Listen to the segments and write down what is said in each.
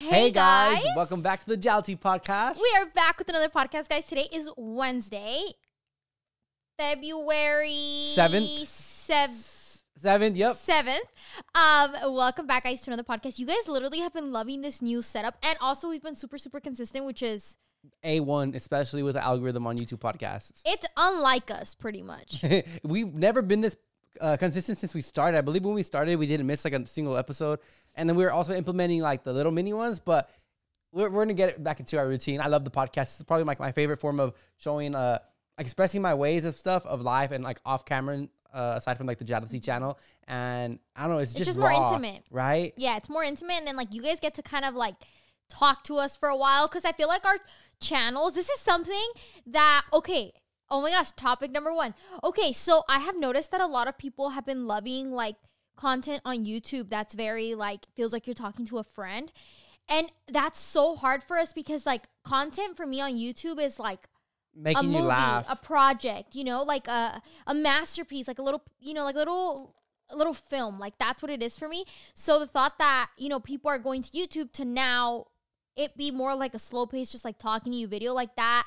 Hey guys, welcome back to the JathalTEA podcast. We are back with another podcast, guys. Today is Wednesday, February 7th. 7th, yep. 7th. Welcome back, guys, to another podcast. You guys literally have been loving this new setup, and also we've been super consistent, which is A1, especially with the algorithm on YouTube podcasts. It's unlike us, pretty much. We've never been this consistent since we started. I believe when we started, we didn't miss like a single episode, and then we were also implementing like the little mini ones. But we're gonna get it back into our routine. I love the podcast. It's probably like my favorite form of showing, expressing my ways of stuff of life and like off camera. Aside from like the JathalTEA channel, and I don't know, it's just more raw, intimate, right? Yeah, it's more intimate, and then like you guys get to kind of like talk to us for a while, because I feel like our channels, this is something that, okay, oh my gosh, topic number 1. Okay, so I have noticed that a lot of people have been loving like content on YouTube that's very like, feels like you're talking to a friend, and that's so hard for us because like content for me on YouTube is like making a movie, you laugh, a project, you know, like a masterpiece, like a little, you know, like a little film. Like that's what it is for me. So the thought that, you know, people are going to YouTube to now it be more like a slow pace, just like talking to you video like that.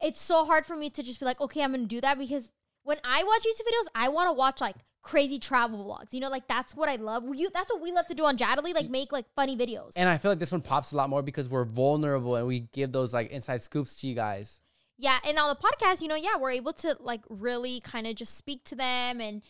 It's so hard for me to just be like, okay, I'm going to do that, because when I watch YouTube videos, I want to watch like crazy travel vlogs, you know, like that's what I love. That's what we love to do on Jathaly, like make like funny videos. And I feel like this one pops a lot more because we're vulnerable and we give those like inside scoops to you guys. Yeah, and on the podcast, you know, yeah, we're able to like really kind of just speak to them and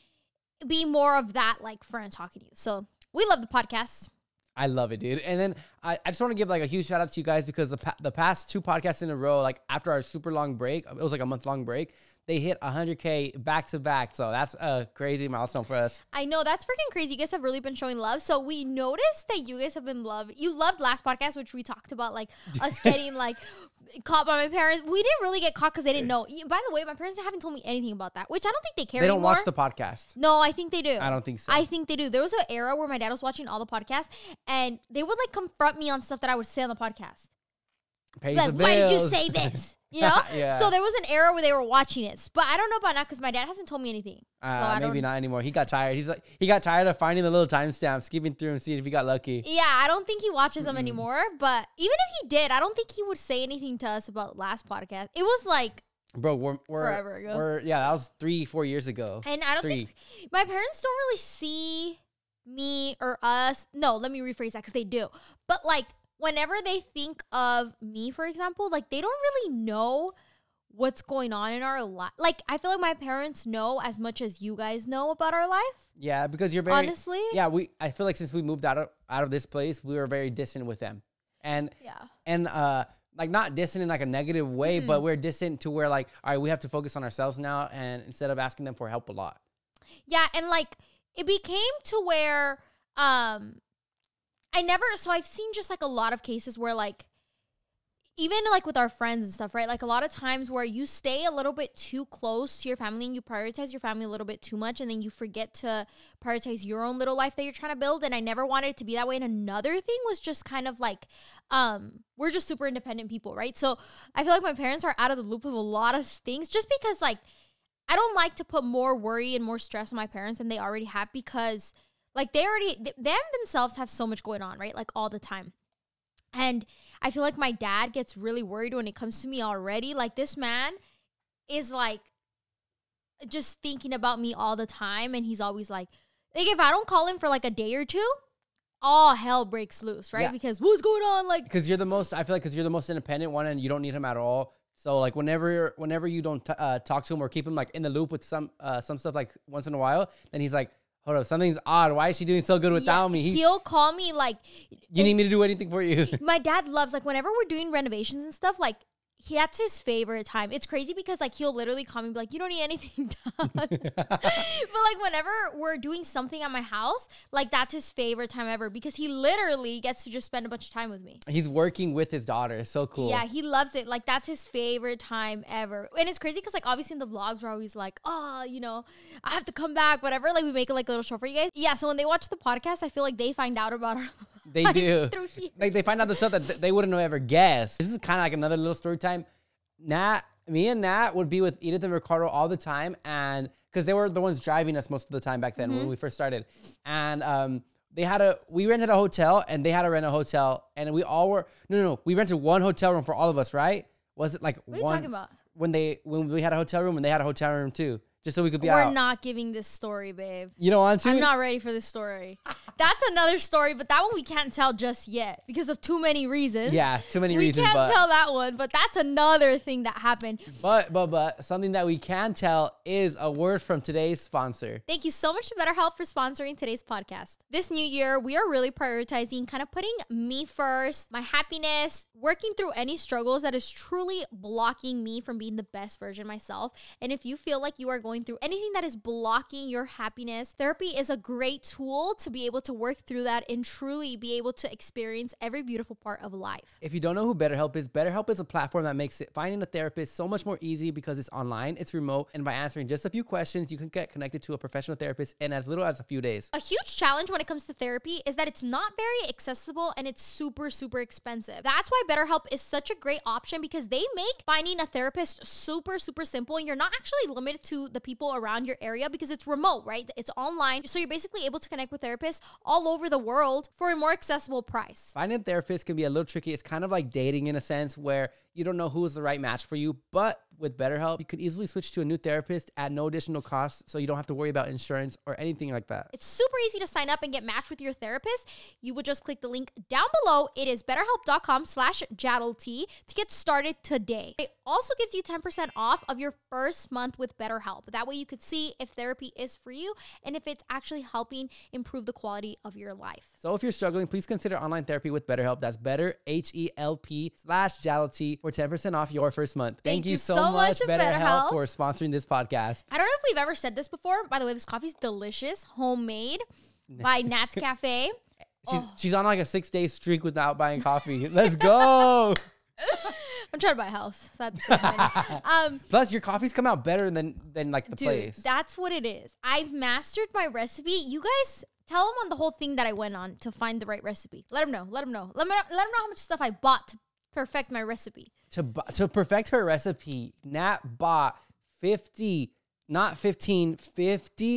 be more of that like friend talking to you. So we love the podcast. I love it, dude. And then I just want to give like a huge shout out to you guys, because the past 2 podcasts in a row, like after our super long break, it was like a month-long break, they hit 100K back to back. So that's a crazy milestone for us. I know, that's freaking crazy. You guys have really been showing love. So we noticed that you guys have been you loved last podcast, which we talked about like us getting like caught by my parents. We didn't really get caught because they didn't know. By the way, my parents haven't told me anything about that, which I don't think they care They don't anymore. watch the podcast. No, I think they do. I don't think so. I think they do. There was an era where my dad was watching all the podcasts, and they would like confront me on stuff that I would say on the podcast. Pays like, the bills. why did you say this? You know? Yeah. So there was an era where they were watching it. But I don't know about now because my dad hasn't told me anything. So maybe not anymore. He got tired. He got tired of finding the little timestamps, skipping through and seeing if he got lucky. Yeah, I don't think he watches them anymore. But even if he did, I don't think he would say anything to us about last podcast. It was like, bro, we're forever ago. Yeah, that was 3-4 years ago. And I don't think my parents don't really see me or us. No, let me rephrase that, because they do. But like whenever they think of me, for example, like they don't really know what's going on in our life. Like I feel like my parents know as much as you guys know about our life. Yeah, because you're very honestly. Yeah, I feel like since we moved out of this place, we were very distant with them, and like not distant in like a negative way, but we're distant to where like, all right, we have to focus on ourselves now, and instead of asking them for help a lot. Yeah, and like it became to where I've seen just like a lot of cases where like, even like with our friends and stuff, right? Like a lot of times where you stay a little bit too close to your family and you prioritize your family a little bit too much, and then you forget to prioritize your own little life that you're trying to build. And I never wanted it to be that way. And another thing was just kind of like, we're just super independent people, right? So I feel like my parents are out of the loop of a lot of things, just because like, I don't like to put more worry and more stress on my parents than they already have, because like them themselves have so much going on, right? Like all the time. And I feel like my dad gets really worried when it comes to me already. Like this man is like just thinking about me all the time. And he's always like if I don't call him for like a day or 2, all hell breaks loose, right? Yeah. Because what's going on? Like, because you're the most independent one, and you don't need him at all. So like whenever you don't talk to him or keep him like in the loop with some stuff like once in a while, then he's like, hold up, something's odd. Why is she doing so good without me? He'll call me like, you need me to do anything for you. My dad loves, like, whenever we're doing renovations and stuff, like, that's his favorite time. It's crazy because like he'll literally call me and be like, you don't need anything done. But like whenever we're doing something at my house, like that's his favorite time ever, because he literally gets to just spend a bunch of time with me. He's working with his daughter. It's so cool. Yeah, he loves it. Like that's his favorite time ever. And it's crazy because like obviously in the vlogs we're always like, oh, you know, I have to come back, whatever. Like we make it like a little show for you guys. Yeah, so when they watch the podcast, I feel like they find out about our They do. Like they find out the stuff that they wouldn't have ever guessed. This is kind of like another little story time. Me and Nat would be with Edith and Ricardo all the time, and because they were the ones driving us most of the time back then when we first started. And we rented a hotel and they had to rent a hotel and we all were, no, we rented one hotel room for all of us, right? Was it like what are you talking about? When we had a hotel room and they had a hotel room too, just so we could be We're out. not giving this story, babe. You don't want to? I'm not ready for this story. That's another story, but that one we can't tell just yet because of too many reasons. Yeah, too many reasons. We can't tell that one, but that's another thing that happened. But something that we can tell is a word from today's sponsor. Thank you so much to BetterHelp for sponsoring today's podcast. This new year, we are really prioritizing kind of putting me first, my happiness, working through any struggles that is truly blocking me from being the best version of myself. And if you feel like you are going through anything that is blocking your happiness, therapy is a great tool to be able to work through that and truly be able to experience every beautiful part of life. If you don't know who BetterHelp is a platform that makes finding a therapist so much more easy because it's online, it's remote, and by answering just a few questions, you can get connected to a professional therapist in as little as a few days. A huge challenge when it comes to therapy is that it's not very accessible and it's super, super expensive. That's why BetterHelp is such a great option because they make finding a therapist super, super simple, and you're not actually limited to the people around your area because it's remote, right? It's online. So you're basically able to connect with therapists all over the world for a more accessible price. Finding a therapist can be a little tricky. It's kind of like dating in a sense where you don't know who is the right match for you. But with BetterHelp, you could easily switch to a new therapist at no additional cost, so you don't have to worry about insurance or anything like that. It's super easy to sign up and get matched with your therapist. You would just click the link down below. It is betterhelp.com/JathalTEA to get started today. It also gives you 10% off of your first month with BetterHelp. That way you could see if therapy is for you and if it's actually helping improve the quality of your life. So if you're struggling, please consider online therapy with BetterHelp. That's BetterHelp.com/JathalTEA for 10% off your first month. Thank you so much, BetterHelp, for sponsoring this podcast. I don't know if we've ever said this before. By the way, this coffee's delicious, homemade by Nat's Cafe. She's on like a 6-day streak without buying coffee. Let's go. I'm trying to buy a house. So that's so funny. Plus, your coffees come out better than like the place. That's what it is. I've mastered my recipe. You guys tell them on the whole thing that I went on to find the right recipe. Let them know. Let them know how much stuff I bought to perfect my recipe. To perfect her recipe, Nat bought 50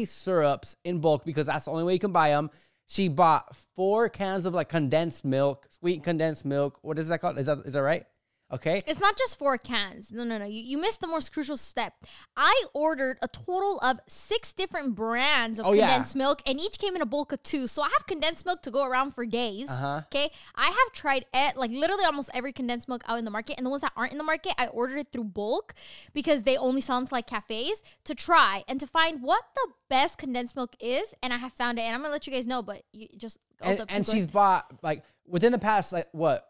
syrups in bulk because that's the only way you can buy them. She bought 4 cans of like condensed milk, sweet condensed milk. What is that called? Is that right? Okay. It's not just 4 cans. No. You missed the most crucial step. I ordered a total of 6 different brands of condensed milk, and each came in a bulk of 2. So I have condensed milk to go around for days. Okay. I have tried like literally almost every condensed milk out in the market, and the ones that aren't in the market, I ordered it through bulk because they only sell them to like cafes to try and to find what the best condensed milk is. And I have found it, and I'm gonna let you guys know, but you just and she's bought like within the past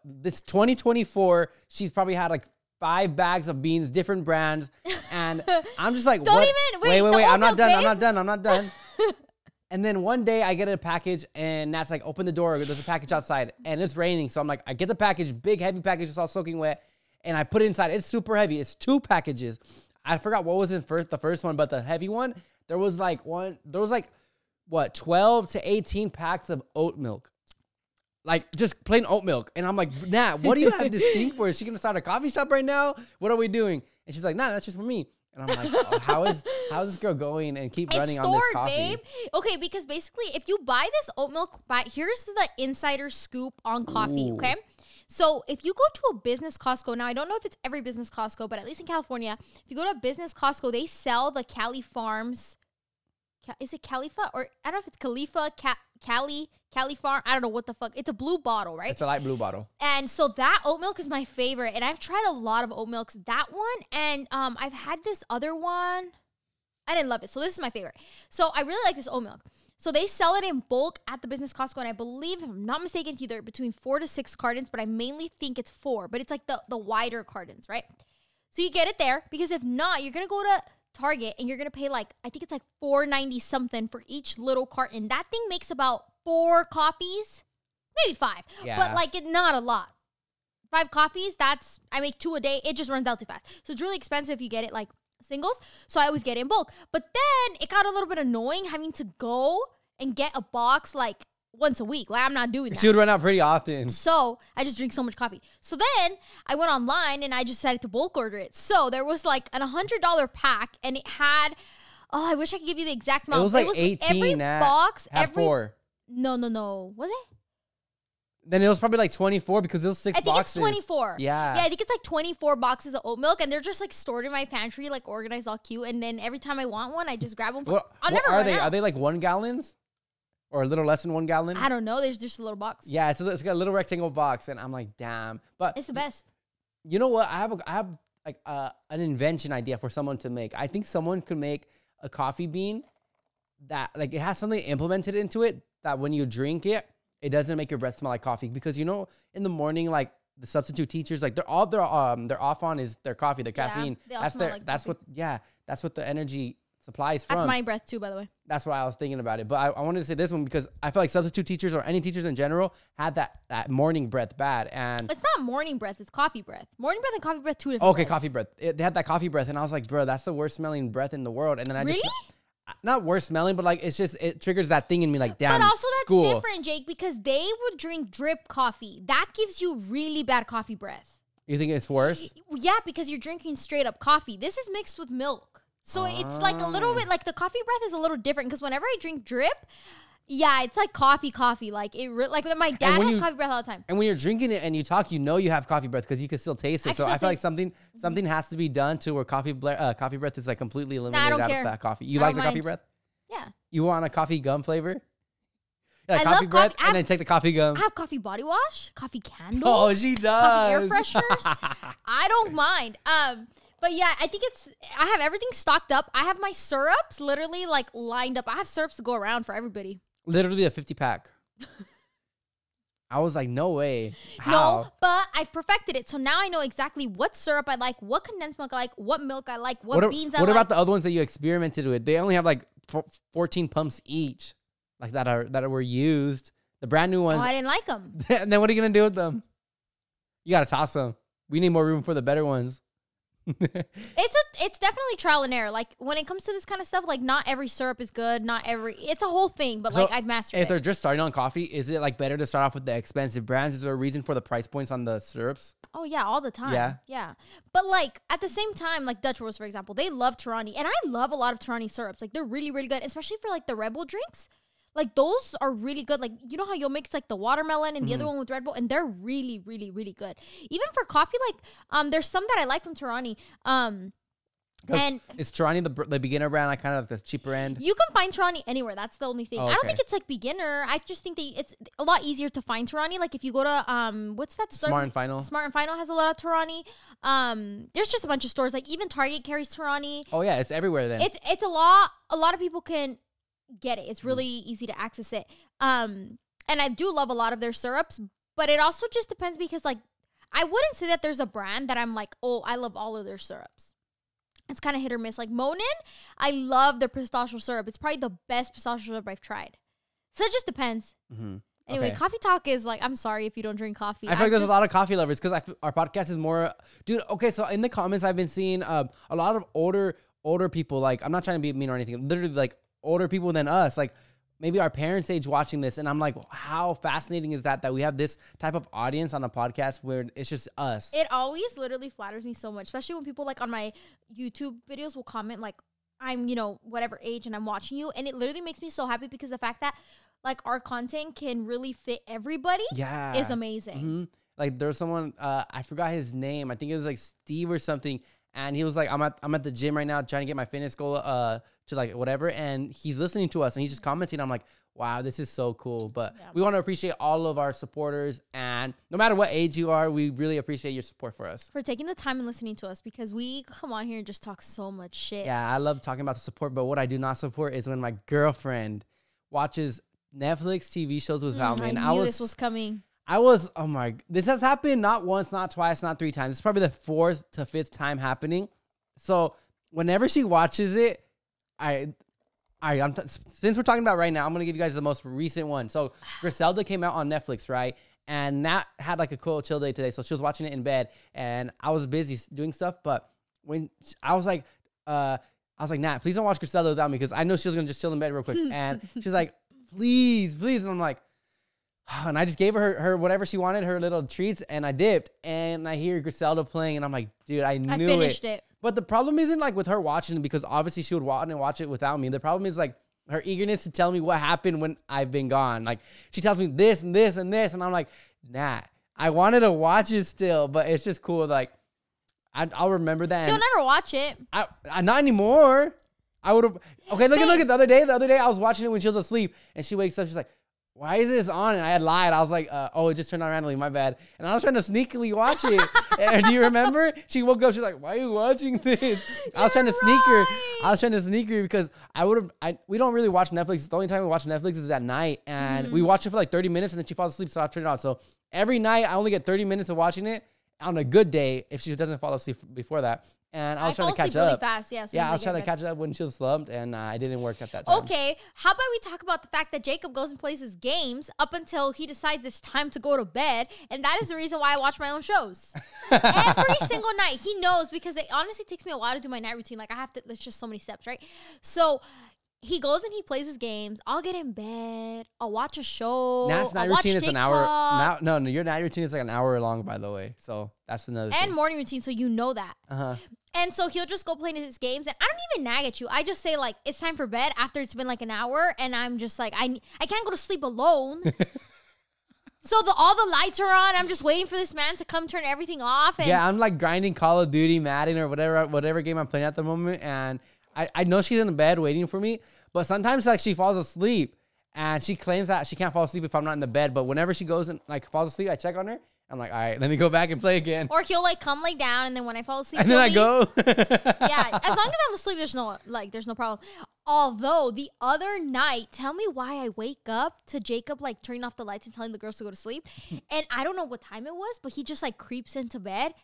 this 2024, she's probably had like 5 bags of beans, different brands, and I'm just like, wait, I'm not done. And then one day I get a package, and Nat's like, open the door. There's a package outside, and it's raining, so I'm like, I get the package, big heavy package, it's all soaking wet, and I put it inside. It's super heavy. It's 2 packages. I forgot what was in the first one, but the heavy one, there was like 12 to 18 packs of oat milk. Like, just plain oat milk. And I'm like, Nat, what do you have this thing for? Is she going to start a coffee shop right now? What are we doing? And she's like, nah, that's just for me. And I'm like, how is this girl going and keep running on this coffee? Babe. Okay, because basically, if you buy this oat milk, here's the insider scoop on coffee, okay? So if you go to a business Costco, now I don't know if it's every business Costco, but at least in California, if you go to a business Costco, they sell the Cali Farms. Is it Califa? Or I don't know if it's Khalifa, Cali Farm. I don't know what the fuck. It's a blue bottle, right? It's a light blue bottle. And so that oat milk is my favorite. And I've tried a lot of oat milks. That one, and I've had this other one. I didn't love it. So this is my favorite. So I really like this oat milk. So they sell it in bulk at the business Costco. And I believe, if I'm not mistaken, it's either between 4 to 6 cartons. But I mainly think it's 4. But it's like the wider cartons, right? So you get it there. Because if not, you're going to go to Target and you're gonna pay like, I think it's like $4.90 something for each little carton. That thing makes about 4 coffees, maybe 5, but like not a lot. 5 coffees, I make 2 a day. It just runs out too fast. So it's really expensive if you get it like singles. So I always get it in bulk. But then it got a little bit annoying having to go and get a box like once a week. Like, I'm not doing that. She would run out pretty often. So I just drink so much coffee. So then I went online and I just decided to bulk order it. So there was like an $100 pack, and it had, I wish I could give you the exact amount. It was like 18 every box, had 4. No. Was it? Then it was probably like 24 because it was 6 boxes. I think it's 24. Yeah. Yeah, I think it's like 24 boxes of oat milk, and they're just like stored in my pantry, like organized all cute. And then every time I want one, I just grab one. What are they? Are they like 1 gallons? Or a little less than 1 gallon? I don't know. There's just a little box. Yeah, it's got a little rectangle box, and I'm like, damn. But it's the best. You know what? I have like an invention idea for someone to make. I think someone could make a coffee bean that like it has something implemented into it that when you drink it, it doesn't make your breath smell like coffee. Because in the morning, like the substitute teachers, like they're off on is their coffee, their caffeine. That's what the energy supplies from. That's my breath too, by the way. That's why I was thinking about it. But I wanted to say this one because I feel like substitute teachers or any teachers in general had that morning breath bad. And it's not morning breath, it's coffee breath. Morning breath and coffee breath, 2 different breaths. Coffee breath. They had that coffee breath, and I was like, bro, that's the worst smelling breath in the world. And then really? Not worst smelling, but like it triggers that thing in me, like damn. But also that's different, Jake, because they would drink drip coffee. That gives you really bad coffee breath. You think it's worse? Yeah, because you're drinking straight up coffee. This is mixed with milk. So it's like a little bit like the coffee breath is a little different because whenever I drink drip, yeah, it's like coffee. Like my dad has coffee breath all the time. And when you're drinking it and you talk, you have coffee breath because you can still taste it. So I feel like something has to be done to where coffee breath is like completely eliminated out of that coffee. You like the coffee breath? Yeah. You want a coffee gum flavor? Yeah, coffee breath and then take the coffee gum. I have coffee body wash, coffee candles. Oh, she does. Coffee air fresheners. I don't mind. But yeah, I think I have everything stocked up. I have my syrups literally like lined up. I have syrups to go around for everybody. Literally a 50-pack. I was like, no way. How? No, but I've perfected it. So now I know exactly what syrup I like, what condensed milk I like, what milk I like, what beans I like. What about the other ones that you experimented with? They only have like 14 pumps each, like that were used. The brand new ones. Oh, I didn't like them. And then what are you gonna do with them? You gotta toss them. We need more room for the better ones. It's definitely trial and error. Like when it comes to this kind of stuff, like not every syrup is good. It's a whole thing. But so like I've mastered it. If they're just starting on coffee, is it like better to start off with the expensive brands? Is there a reason for the price points on the syrups? Oh yeah, all the time. Yeah. But like at the same time, like Dutch Bros, for example, they love Torani, and I love a lot of Torani syrups. Like they're really, really good, especially for like the Red Bull drinks. Like those are really good. Like you know how you'll mix like the watermelon and the other one with Red Bull, and they're really, really, really good. Even for coffee, like there's some that I like from Torani. And it's Torani the beginner brand, like kind of the cheaper end. You can find Torani anywhere. That's the only thing. I don't think it's like beginner. I just think it's a lot easier to find Torani. Like if you go to what's that store? Smart and Final. Smart and Final has a lot of Torani. There's just a bunch of stores. Like even Target carries Torani. Oh yeah, it's everywhere then. It's a lot. A lot of people can get it. It's really easy to access it. And I do love a lot of their syrups, but it also just depends because like I wouldn't say that there's a brand that I'm like, oh, I love all of their syrups. It's kind of hit or miss. Like Monin, I love their pistachio syrup. It's probably the best pistachio syrup I've tried. So it just depends. Anyway, Coffee Talk is like, I'm sorry if you don't drink coffee. I feel like there's a lot of coffee lovers because our podcast is more, dude. Okay, so in the comments I've been seeing a lot of older people. Like I'm not trying to be mean or anything. Literally like older people than us. Like maybe our parents' age watching this, and I'm like, how fascinating is that we have this type of audience on a podcast where it's just us. It always literally flatters me so much, especially when people like on my YouTube videos will comment like, I'm, whatever age and I'm watching you. And it literally makes me so happy because the fact that like our content can really fit everybody is amazing. Like there's someone, I forgot his name. I think it was like Steve or something. And he was like, I'm at the gym right now trying to get my fitness goal to like whatever. And he's listening to us and he's just commenting. I'm like, wow, this is so cool. But we want to appreciate all of our supporters. And no matter what age you are, we really appreciate your support for us. For taking the time and listening to us because we come on here and just talk so much shit. Yeah, I love talking about the support. But what I do not support is when my girlfriend watches Netflix TV shows without me. And I knew this was coming. This has happened not once, not twice, not 3 times. It's probably the 4th to 5th time happening. So whenever she watches it, since we're talking about right now, I'm going to give you guys the most recent one. So Griselda came out on Netflix, right? And Nat had like a cool chill day today. So she was watching it in bed and I was busy doing stuff. But when I was like, Nat, please don't watch Griselda without me because I know she was going to just chill in bed real quick. And she's like, please. And I'm like, and I just gave her whatever she wanted, her little treats, and I dipped. And I hear Griselda playing, and I'm like, dude, I knew it. I finished it. But the problem isn't like with her watching it because obviously she would want to watch it without me. The problem is like her eagerness to tell me what happened when I've been gone. Like she tells me this and this and this, and I'm like, nah. I wanted to watch it still, but it's just cool. Like I'll remember that. You'll never watch it. I not anymore. I would have. Okay, look at the other day. The other day I was watching it when she was asleep, and she wakes up. She's like, "Why is this on?" And I had lied. I was like, "Oh, it just turned on randomly. My bad." And I was trying to sneakily watch it. And do you remember? She woke up. She's like, "Why are you watching this?" I was trying to sneak her. I was trying to sneak her because I would have. We don't really watch Netflix. The only time we watch Netflix is at night, and we watch it for like 30 minutes, and then she falls asleep. So I have to turn it on. So every night I only get 30 minutes of watching it on a good day if she doesn't fall asleep before that. And I was trying to catch up. Really fast, yeah, I was trying to catch up when she was slumped, and it didn't work at that time. Okay, how about we talk about the fact that Jacob goes and plays his games up until he decides it's time to go to bed, and that is the reason why I watch my own shows. Every single night, he knows, because it honestly takes me a while to do my night routine. Like, I have to, there's just so many steps, right? So he goes and he plays his games. I'll get in bed. I'll watch a show. Nat's night routine is an hour. No, your night routine is like an hour long, by the way. So that's another thing. And morning routine, so you know that. And so he'll just go play his games, and I don't even nag at you. I just say, like, it's time for bed after it's been like an hour, and I'm just like, I can't go to sleep alone. So all the lights are on. I'm just waiting for this man to come turn everything off. And yeah, I'm like grinding Call of Duty, Madden, or whatever game I'm playing at the moment, and I know she's in the bed waiting for me, but sometimes like she falls asleep, and she claims that she can't fall asleep if I'm not in the bed, but whenever she goes and like falls asleep, I check on her. I'm like, all right, let me go back and play again. Or he'll like come lay down, and then when I fall asleep, and then I go. Yeah, as long as I'm asleep, there's no problem. Although the other night, tell me why I wake up to Jacob like turning off the lights and telling the girls to go to sleep, and I don't know what time it was, but he just like creeps into bed,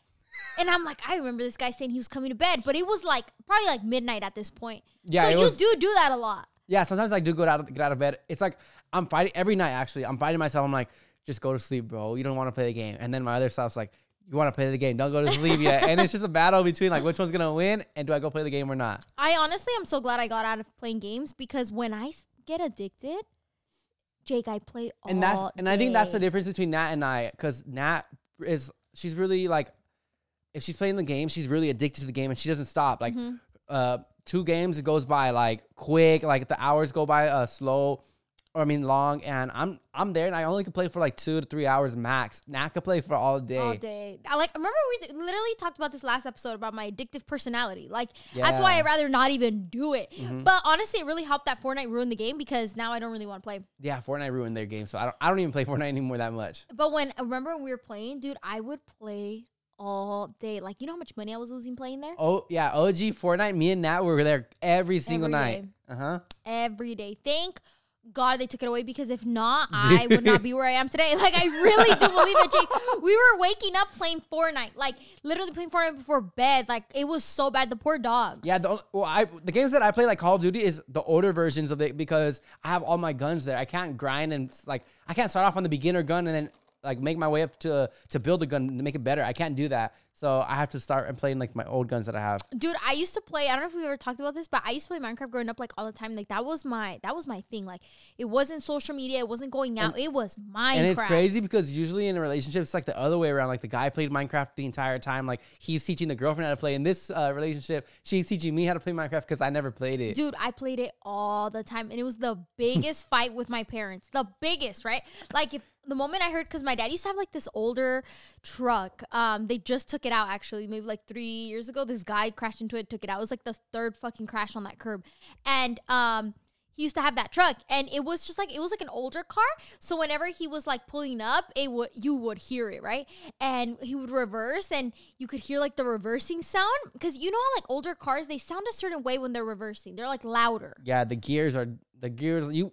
and I'm like, I remember this guy saying he was coming to bed, but it was like probably like midnight at this point. Yeah, so you do that a lot. Yeah, sometimes I do get out of bed. It's like I'm fighting every night. Actually, I'm fighting myself. I'm like, just go to sleep, bro. You don't want to play the game. And then my other self's like, you want to play the game. Don't go to sleep yet. And it's just a battle between like which one's going to win and do I go play the game or not. I honestly am so glad I got out of playing games, because when I get addicted, Jake, I play all day. And I think that's the difference between Nat and I, because Nat she's really like, if she's playing the game, she's really addicted to the game and she doesn't stop. Like 2 games, it goes by like quick, like the hours go by slow. Long, and I'm there, and I only can play for like 2 to 3 hours max. Nat can play for all day. All day. I remember we literally talked about this last episode about my addictive personality. Like, that's why I'd rather not even do it. But honestly, it really helped that Fortnite ruin the game, because now I don't really want to play. Yeah, Fortnite ruined their game, so I don't even play Fortnite anymore that much. But remember when we were playing, dude, I would play all day. Like, you know how much money I was losing playing there? Oh, yeah, OG Fortnite, me and Nat were there every single night. Every day. Thank God they took it away, because if not, I would not be where I am today. Like, I really do believe it, Jake. We were waking up playing Fortnite, like literally playing Fortnite before bed. Like, it was so bad. The poor dogs. Yeah, the games that I play, like Call of Duty, is the older versions of it, because I have all my guns there. I can't grind and like I can't start off on the beginner gun and then like make my way up to build a gun to make it better. I can't do that. So I have to start and playing like my old guns that I have. Dude, I used to play, I don't know if we've ever talked about this, but I used to play Minecraft growing up like all the time. Like that was my thing. Like it wasn't social media, it wasn't going out, it was Minecraft. And it's crazy because usually in a relationship it's like the other way around. Like the guy played Minecraft the entire time. Like he's teaching the girlfriend how to play. In this relationship, she's teaching me how to play Minecraft because I never played it. Dude, I played it all the time, and it was the biggest fight with my parents. The biggest, right? Like if the moment I heard, because my dad used to have like this older truck. They just took it out actually, maybe like 3 years ago. This guy crashed into it, took it out. It was like the third fucking crash on that curb. And he used to have that truck, and it was just like, it was like an older car. So whenever he was like pulling up, you would hear it, right? And he would reverse, and you could hear like the reversing sound, because you know how like older cars, they sound a certain way when they're reversing. They're like louder. Yeah, the gears.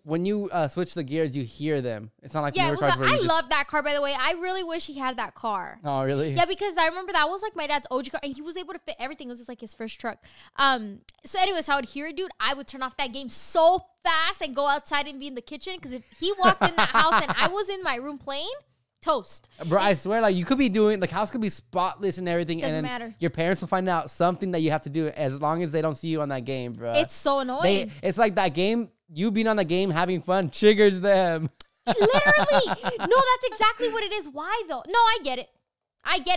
When you switch the gears, you hear them. It's not like newer cars where I love that car, by the way. I really wish he had that car. Oh, really? Yeah, because I remember that was like my dad's OG car, and he was able to fit everything. It was just like his first truck. So anyways, I would hear it, dude. I would turn off that game so fast and go outside and be in the kitchen, because if he walked in that house and I was in my room playing, toast. Bro, I swear, like you could be doing, like house could be spotless and everything, Doesn't and then matter. Your parents will find out something that you have to do as long as they don't see you on that game, bro. It's so annoying. It's like that game, you being on the game having fun triggers them. Literally. No, that's exactly what it is. Why though? No, I get it.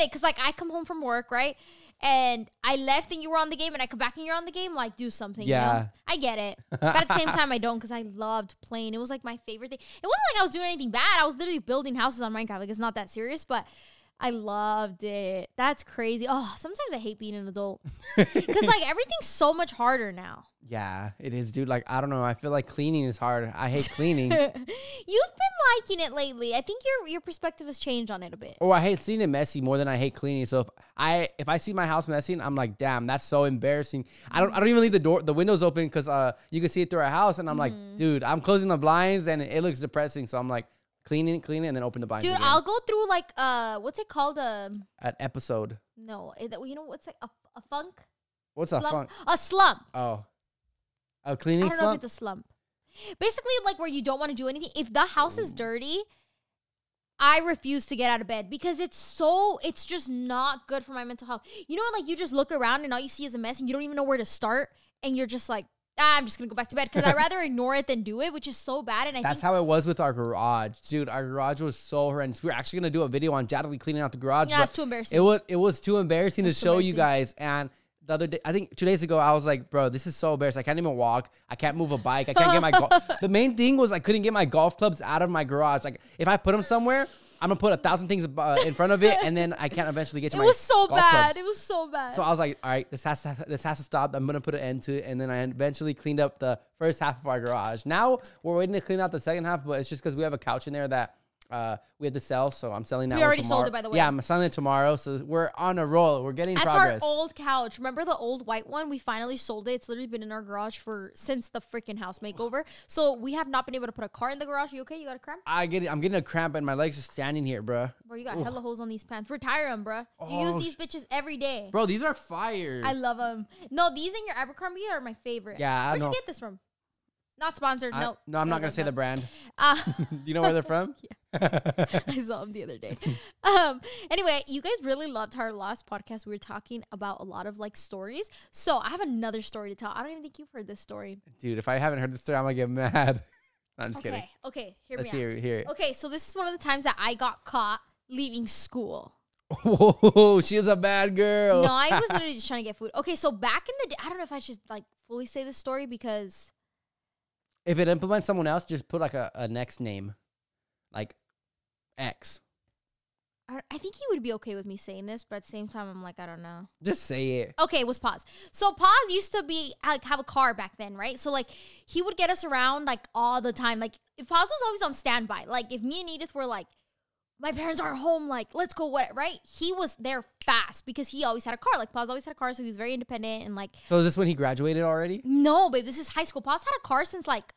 Because like I come home from work, right? and I left and you were on the game and I come back and you're on the game, like, do something. Yeah. You know? I get it. But at the same time, I don't, because I loved playing. It was like my favorite thing. It wasn't like I was doing anything bad. I was literally building houses on Minecraft. Like, it's not that serious, but I loved it. That's crazy. Oh, sometimes I hate being an adult because like everything's so much harder now. Yeah, it is, dude. Like, I don't know. I feel like cleaning is hard. I hate cleaning. You've been liking it lately. I think your perspective has changed on it a bit. Oh, I hate seeing it messy more than I hate cleaning. So if I see my house messy, I'm like, damn, that's so embarrassing. I don't even leave the windows open because you can see it through our house, and I'm like, dude, I'm closing the blinds and it looks depressing. So I'm like, clean it, and then open the blinds. Dude, again. I'll go through like what's it called? An episode. No, you know what's like a funk? What's slump? a funk? A slump. Oh, a cleaning I don't know slump. if it's a slump. Basically, like where you don't want to do anything. If the house is dirty, I refuse to get out of bed because it's just not good for my mental health. You know, like you just look around and all you see is a mess and you don't even know where to start, and you're just like, I'm just gonna go back to bed because I'd rather ignore it than do it, which is so bad. And That's how it was with our garage, dude. Our garage was so horrendous. We were actually gonna do a video on Jathaly cleaning out the garage. Yeah, but it's too embarrassing. It was too embarrassing to show you guys. And the other day, I think 2 days ago, I was like, bro, this is so embarrassing. I can't even walk. I can't move a bike. I can't get my the main thing was I couldn't get my golf clubs out of my garage. Like if I put them somewhere, I'm gonna put 1,000 things in front of it, and then I can't eventually get to my. It was so golf bad. clubs. It was so bad. So I was like, all right, this has to stop. I'm gonna put an end to it, and then I eventually cleaned up the first half of our garage. Now we're waiting to clean out the second half, but it's just because we have a couch in there that we had to sell. So I'm selling that. We already sold it, by the way. Yeah, I'm selling it tomorrow. So we're on a roll. We're getting That's progress. our old couch. Remember the old white one? We finally sold it. It's literally been in our garage since the freaking house makeover. So we have not been able to put a car in the garage. You okay? You got a cramp? I'm getting a cramp, and my legs are standing here, bro. Bro, you got hella holes on these pants. Retire them, bro. You use these bitches every day. Bro, these are fire. I love them. No, these in your Abercrombie are my favorite. Yeah, Where'd you get this from? Not sponsored. No. No, I'm not gonna say the brand. Uh, You know where they're from? I saw them the other day. Anyway, you guys really loved our last podcast. We were talking about a lot of like stories. So I have another story to tell. I don't even think you've heard this story. Dude, if I haven't heard this story, I'm gonna get mad. No, I'm just kidding. Okay, hear Let's me out. hear it. Okay, so this is one of the times that I got caught leaving school. Whoa, she was a bad girl. No, I was literally just trying to get food. Okay, so back in the day, I don't know if I should like fully say this story because If it implements someone else, just put like a next name, like X. I think he would be okay with me saying this, but at the same time, I'm like, I don't know. Just say it. Okay, it was Paz. So Paz used to be like have a car back then, right? So like he would get us around like all the time. Like if Paz was always on standby. Like if me and Edith were like, my parents aren't home, like let's go, what, right? He was there fast because he always had a car. Like Paz always had a car, so he was very independent and like. So is this when he graduated already? No, babe, this is high school. Paz had a car since like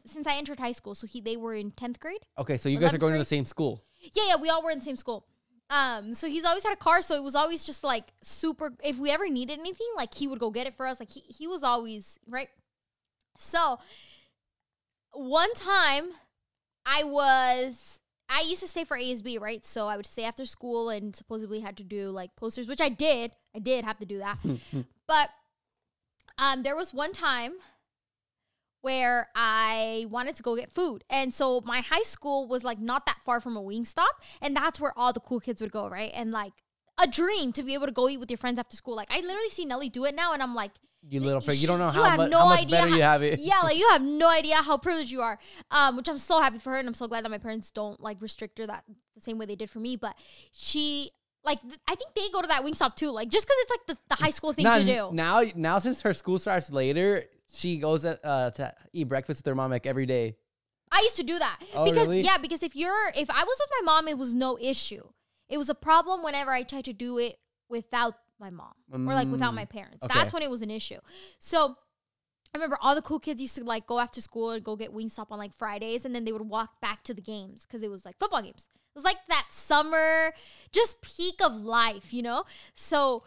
since I entered high school. So they were in 10th grade. Okay, so you guys are going to the same school. Yeah, we all were in the same school. So he's always had a car, so it was always just like super. If we ever needed anything, like he would go get it for us. Like he was always right. So one time, I used to stay for ASB, right? So I would stay after school and supposedly had to do like posters, which I did. I did have to do that, but there was one time where I wanted to go get food. And so my high school was like not that far from a Wingstop. And that's where all the cool kids would go, right? And like a dream to be able to go eat with your friends after school. Like I literally see Nelly do it now and I'm like, you little frig. You don't know how much better you have it. Yeah, like you have no idea how privileged you are. Which I'm so happy for her. And I'm so glad that my parents don't like restrict her that the same way they did for me. But she... Like, I think they go to that Wingstop too. Like, just because it's like the high school thing to do. Now, since her school starts later, she goes to eat breakfast with her mom like every day. I used to do that. Oh, because really? Yeah, because if I was with my mom, it was no issue. It was a problem whenever I tried to do it without my mom or like without my parents. Okay. That's when it was an issue. So I remember all the cool kids used to like go after school and go get Wingstop on like Fridays, and then they would walk back to the games because it was like football games. It was like that summer, just peak of life, you know? So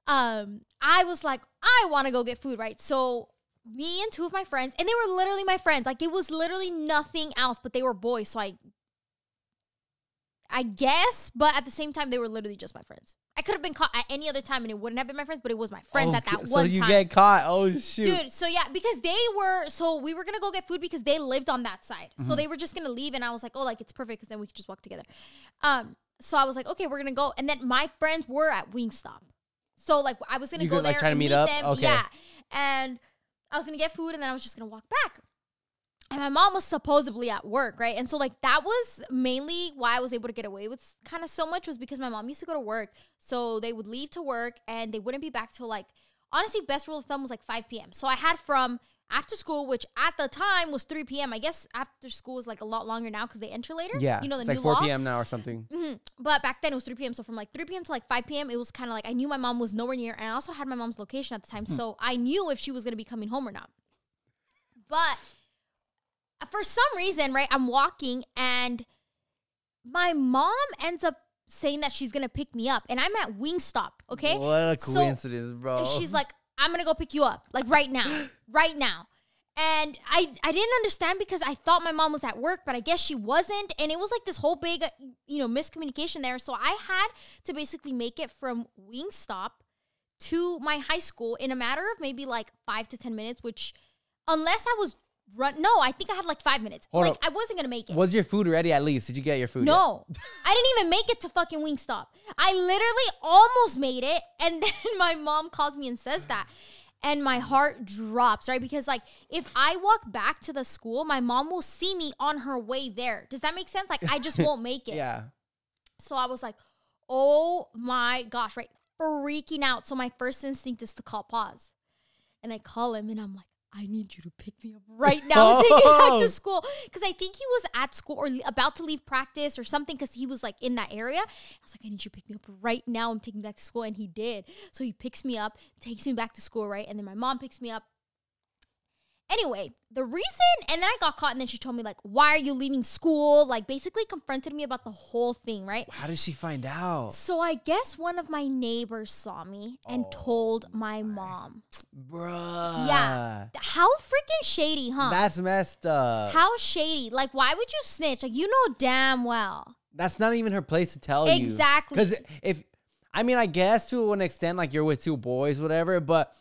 I was like, I want to go get food, right? So me and two of my friends, and they were literally my friends. Like it was literally nothing else, but they were boys. So I guess, but at the same time, they were literally just my friends. I could have been caught at any other time and it wouldn't have been my friends, but it was my friends at that one time. So you get caught. Oh, shoot. Dude, so yeah, because we were going to go get food because they lived on that side. So they were just going to leave and I was like, oh, like it's perfect because then we could just walk together. So I was like, okay, we're gonna go. And then my friends were at Wingstop. So like I was gonna go there try to and meet meet up? them. Okay. Yeah. And I was gonna get food and then I was just gonna walk back. And my mom was supposedly at work, right? And so like that was mainly why I was able to get away with kind of so much, was because my mom used to go to work. So they would leave to work and they wouldn't be back till like, honestly, best rule of thumb was like 5 p.m. So I had from after school, which at the time was 3 p.m. I guess after school is like a lot longer now because they enter later. Yeah. You know, the it's new like 4 law. p.m. now or something. Mm-hmm. But back then it was 3 p.m. So from like 3 p.m. to like 5 p.m. it was kind of like I knew my mom was nowhere near. And I also had my mom's location at the time. So I knew if she was going to be coming home or not. But for some reason, right, I'm walking and my mom ends up saying that she's going to pick me up. And I'm at Wingstop, okay? What a coincidence, bro. She's like, I'm going to go pick you up, like right now, right now. And I didn't understand because I thought my mom was at work, but I guess she wasn't. And it was like this whole big, miscommunication there. So I had to basically make it from Wingstop to my high school in a matter of maybe like 5 to 10 minutes, which unless I was I think I had like 5 minutes. Hold like up. I wasn't gonna make it. Was your food ready at least? Did you get your food? No, I didn't even make it to fucking Wingstop. I literally almost made it, and then my mom calls me and says that, and my heart drops, right? Because like if I walk back to the school, my mom will see me on her way there. Does that make sense? Like I just won't make it. Yeah. So I was like, oh my gosh, right? Freaking out. So my first instinct is to call pause, and I call him, and I'm like, I need you to pick me up right now and take me back to school. Because I think he was at school or about to leave practice or something because he was like in that area. I was like, I need you to pick me up right now. I'm taking me back to school. And he did. So he picks me up, takes me back to school, right? And then my mom picks me up. Anyway, the reason, and then I got caught and then she told me like, why are you leaving school? Like basically confronted me about the whole thing, right? How did she find out? So I guess one of my neighbors saw me and told my mom. Bruh. Yeah. How freaking shady, huh? That's messed up. How shady. Like, why would you snitch? Like, you know damn well. That's not even her place to tell you. Exactly. Because I guess to an extent, like you're with two boys, whatever, but.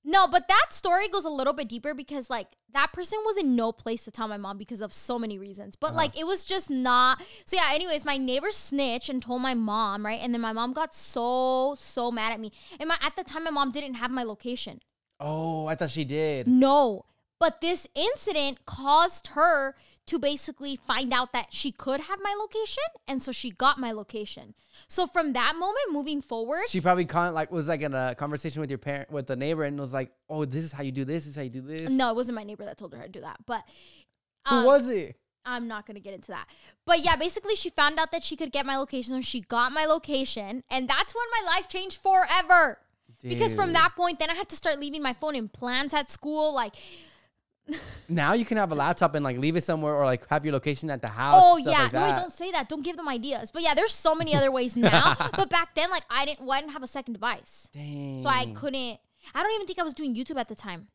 No, but that story goes a little bit deeper because, like, that person was in no place to tell my mom because of so many reasons. But, like, it was just not. So, yeah, anyways, my neighbor snitched and told my mom, right? And then my mom got so mad at me. And at the time, my mom didn't have my location. Oh, I thought she did. No. But this incident caused her to basically find out that she could have my location. And so she got my location. So from that moment moving forward. She probably was like in a conversation with your parent, with the neighbor, and was like, oh, this is how you do this. This is how you do this. No, it wasn't my neighbor that told her how to do that. But who was it? I'm not going to get into that. But yeah, basically she found out that she could get my location. So she got my location. And that's when my life changed forever. Dude. Because from that point, then I had to start leaving my phone in plans at school. Like, now you can have a laptop and like leave it somewhere or like have your location at the house. Oh yeah, like no, don't say that. Don't give them ideas. But yeah, there's so many other ways now. But back then, like I didn't have a second device. Dang. So I couldn't. I don't even think I was doing YouTube at the time.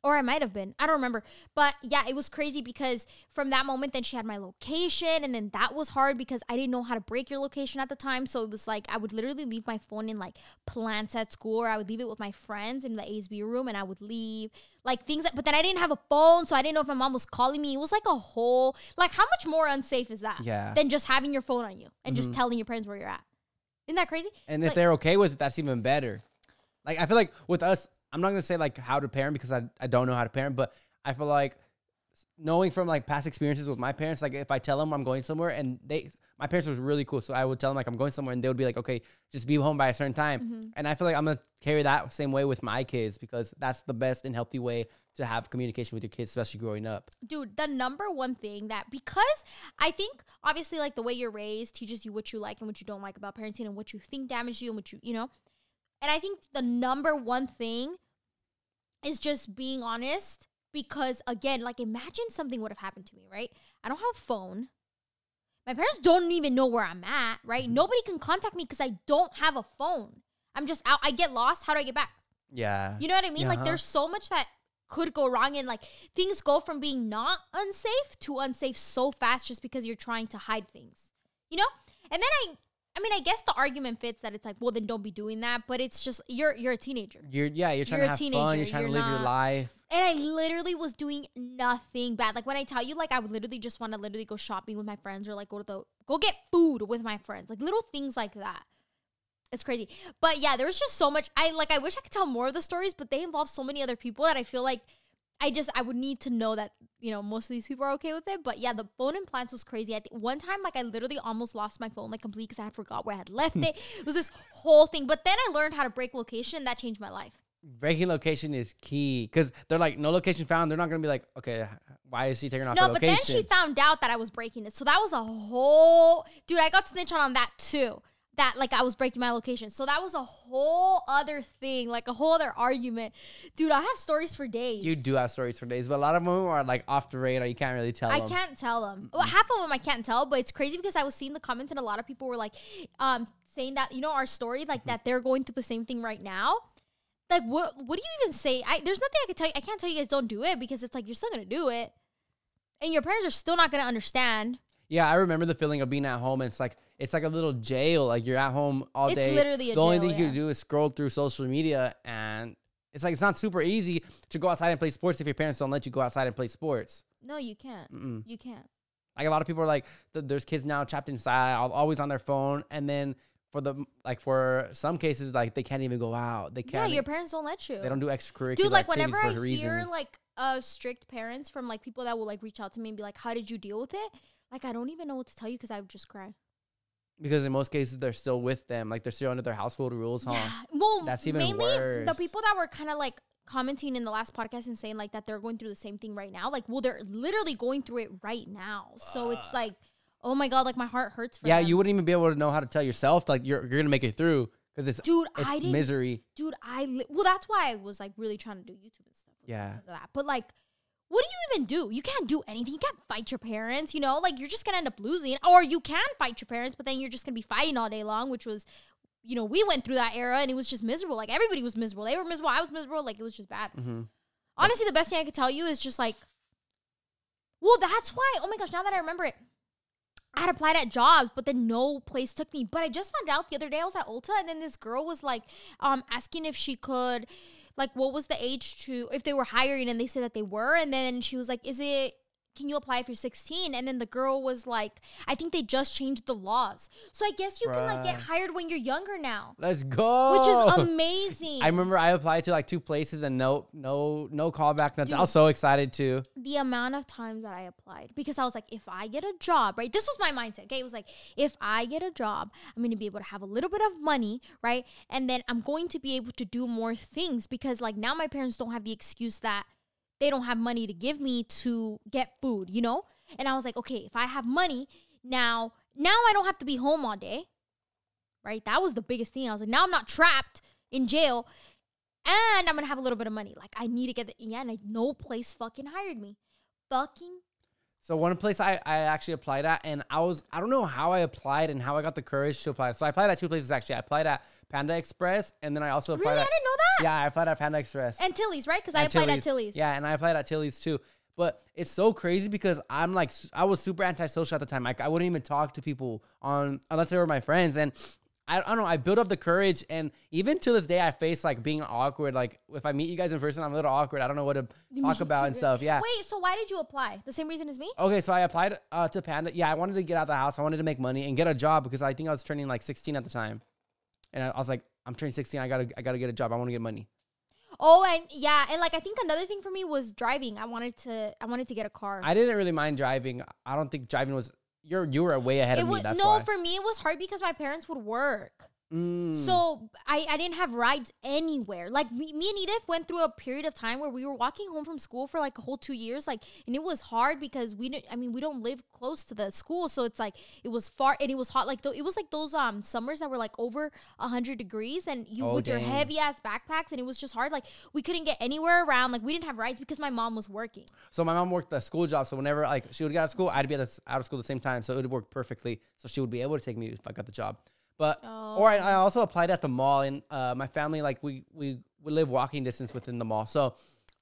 Or I might have been. I don't remember. But yeah, it was crazy because from that moment, then she had my location. And then that was hard because I didn't know how to break your location at the time. So it was like I would literally leave my phone in like plants at school, or I would leave it with my friends in the ASB room, and I would leave like things. But then I didn't have a phone, so I didn't know if my mom was calling me. It was like a whole, like how much more unsafe is that? Yeah. Than just having your phone on you and just telling your parents where you're at. Isn't that crazy? And if they're okay with it, that's even better. Like I feel like with us, I'm not going to say like how to parent because I don't know how to parent, but I feel like knowing from like past experiences with my parents, like if I tell them I'm going somewhere and my parents were really cool. So I would tell them like I'm going somewhere and they would be like, okay, just be home by a certain time. And I feel like I'm going to carry that same way with my kids because that's the best and healthy way to have communication with your kids, especially growing up. Dude, the number one thing that, because I think obviously like the way you're raised teaches you what you like and what you don't like about parenting and what you think damaged you and what you know. And I think the number one thing is just being honest because, again, like imagine something would have happened to me, right? I don't have a phone. My parents don't even know where I'm at, right? Nobody can contact me because I don't have a phone. I'm just out. I get lost. How do I get back? Yeah. You know what I mean? Like there's so much that could go wrong and like things go from being not unsafe to unsafe so fast just because you're trying to hide things, you know? And then I guess the argument fits that it's like, well, then don't be doing that. But it's just, you're a teenager. You're trying to have fun. You're trying to live your life. And I literally was doing nothing bad. Like when I tell you, like I would literally just want to literally go shopping with my friends or like go go get food with my friends. Like little things like that. It's crazy. But yeah, there was just so much. I wish I could tell more of the stories, but they involve so many other people that I feel like I would need to know that, you know, most of these people are okay with it. But yeah, the phone implants was crazy. I think one time, like, I literally almost lost my phone, like, completely because I had forgot where I had left it. It was this whole thing. But then I learned how to break location. That changed my life. Breaking location is key because they're like, no location found. They're not going to be like, okay, why is she taking off the location? No, but then she found out that I was breaking it. So that was a whole... Dude, I got snitched on that too. That, like, I was breaking my location. So that was a whole other thing, like a whole other argument. Dude, I have stories for days. You do have stories for days, but a lot of them are, like, off the radar. You can't really tell them. I can't tell them. Well, half of them I can't tell, but it's crazy because I was seeing the comments and a lot of people were, like, saying that, you know, our story, like, that they're going through the same thing right now. Like, what do you even say? There's nothing I can tell you. I can't tell you guys don't do it because it's, like, you're still going to do it. And your parents are still not going to understand. Yeah, I remember the feeling of being at home. And it's like a little jail. Like you're at home all day. It's literally a jail. The only thing you do is scroll through social media, and it's like it's not super easy to go outside and play sports if your parents don't let you go outside and play sports. No, you can't. You can't. Like a lot of people are like, there's kids now trapped inside, always on their phone, and then for some cases, like they can't even go out. They can't. Yeah, your parents don't let you. They don't do extracurricular. Dude, like whenever I reasons. hear like strict parents from like people that will like reach out to me and be like, "How did you deal with it?" Like, I don't even know what to tell you because I would just cry. Because in most cases, they're still with them. Like, they're still under their household rules, huh? Yeah. Well, that's even mainly worse. The people that were kind of, like, commenting in the last podcast and saying, like, that they're going through the same thing right now. Like, well, they're literally going through it right now. So it's like, oh, my God, like, my heart hurts for them. You wouldn't even be able to know how to tell yourself, like, you're going to make it through because it's misery. Dude, well, that's why I was, like, really trying to do YouTube and stuff. Yeah. Because of that. But, like, what do you even do? You can't do anything. You can't fight your parents, you know? Like, you're just going to end up losing. Or you can fight your parents, but then you're just going to be fighting all day long, which was, you know, we went through that era, and it was just miserable. Like, everybody was miserable. They were miserable. I was miserable. Like, it was just bad. Honestly, the best thing I could tell you is just, like, well, that's why, oh, my gosh, now that I remember it, I had applied at jobs, but then no place took me. But I just found out the other day I was at Ulta, and then this girl was, like, asking if she could... like, what was the age to, if they were hiring, and they said that they were, and then she was like, can you apply if you're 16? And then the girl was like, I think they just changed the laws. So I guess you can, like, get hired when you're younger now. Let's go. Which is amazing. I remember I applied to, like, 2 places, and no callback, nothing. Dude, I was so excited, too. The amount of times that I applied, because I was like, if I get a job, right? This was my mindset, okay? It was like, if I get a job, I'm going to be able to have a little bit of money, right? And then I'm going to be able to do more things because, like, now my parents don't have the excuse that they don't have money to give me to get food, you know? And I was like, okay, if I have money, now I don't have to be home all day, right? That was the biggest thing. I was like, now I'm not trapped in jail, and I'm going to have a little bit of money. Like, I need to get and no place fucking hired me. So one place I actually applied at, and I don't know how I applied and how I got the courage to apply. So I applied at 2 places, actually. I applied at Panda Express, and then I also applied Really? I didn't know that? Yeah, I applied at Panda Express. And Tilly's, right? Because I applied at Tilly's. Yeah, and I applied at Tilly's, too. But it's so crazy because I was super antisocial at the time. Like, I wouldn't even talk to people unless they were my friends. And I don't know, I built up the courage, and even to this day, I face, like, being awkward. Like, if I meet you guys in person, I'm a little awkward. I don't know what to talk about and stuff. Yeah. Wait, so why did you apply? The same reason as me? Okay, so I applied to Panda. Yeah, I wanted to get out of the house. I wanted to make money and get a job because I think I was turning, like, 16 at the time. And I was like, I'm turning 16. I gotta get a job. I want to get money. Oh, and yeah, and like I think another thing for me was driving. I wanted to get a car. I didn't really mind driving. I don't think driving was you were way ahead of me. That's why. No, for me it was hard because my parents would work. So I didn't have rides anywhere. Like me and Edith went through a period of time where we were walking home from school for like a whole 2 years. Like, and it was hard because we don't live close to the school. So it's like, it was far and it was hot. Like it was like those summers that were like over 100 degrees and with your heavy ass backpacks. And it was just hard. Like we couldn't get anywhere around. Like we didn't have rides because my mom was working. So my mom worked a school job. So whenever like she would get out of school, I'd be out of school at the same time. So it would work perfectly. So she would be able to take me if I got the job. But or I also applied at the mall, and my family, like we live walking distance within the mall. So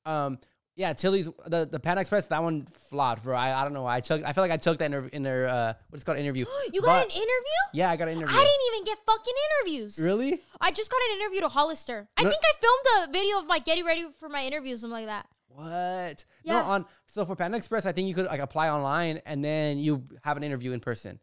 yeah, Tilly's the Pan Express, that one flopped, bro. I don't know why. I feel like I choked that in their what is called interview. You got an interview? Yeah, I got an interview. I didn't even get fucking interviews. Really? I just got an interview to Hollister. I think I filmed a video of like getting ready for my interview, something like that. What? Yeah. No, so for Panda Express, I think you could like apply online and then you have an interview in person.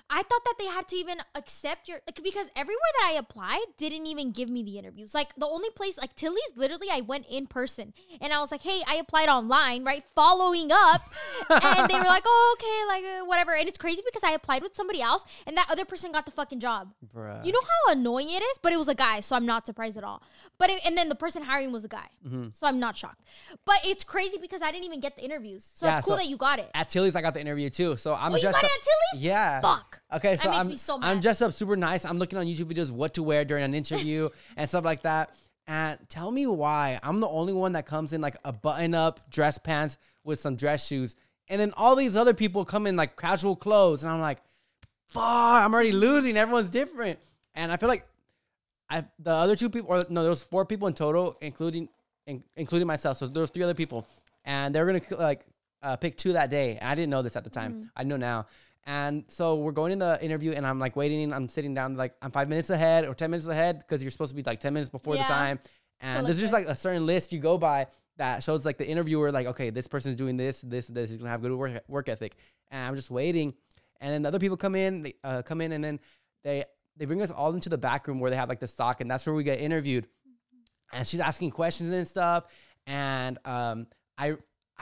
I thought that they had to even accept your, like, because everywhere that I applied didn't even give me the interviews. Like, the only place, like, Tilly's, literally, I went in person. And I was like, hey, I applied online, right? Following up. And they were like, oh, okay, like, whatever. And it's crazy because I applied with somebody else, and that other person got the fucking job. Bruh. You know how annoying it is? But it was a guy, so I'm not surprised at all. But and then the person hiring was a guy. So I'm not shocked. But it's crazy because I didn't even get the interviews. So it's cool that you got it. At Tilly's, I got the interview too. So I'm you got it at Tilly's? Yeah. Fuck. Okay, so that makes me so mad. I'm dressed up super nice. I'm looking on YouTube videos what to wear during an interview and stuff like that. And tell me why I'm the only one that comes in like a button-up dress pants with some dress shoes. And then all these other people come in like casual clothes. And I'm like, fuck, I'm already losing. Everyone's different. And I feel like the other two people, or no, there was 4 people in total, including myself. So there was 3 other people. And they were going to like pick 2 that day. And I didn't know this at the time. I know now. And so we're going in the interview, and I'm like waiting. I'm sitting down, like I'm 5 minutes ahead or 10 minutes ahead because you're supposed to be like 10 minutes before the time. And there's just like a certain list you go by that shows like the interviewer, like, okay, this person's doing this. He's gonna have good work ethic. And I'm just waiting. And then the other people come in, and then they bring us all into the back room where they have like the stock, and that's where we get interviewed. And she's asking questions and stuff. And I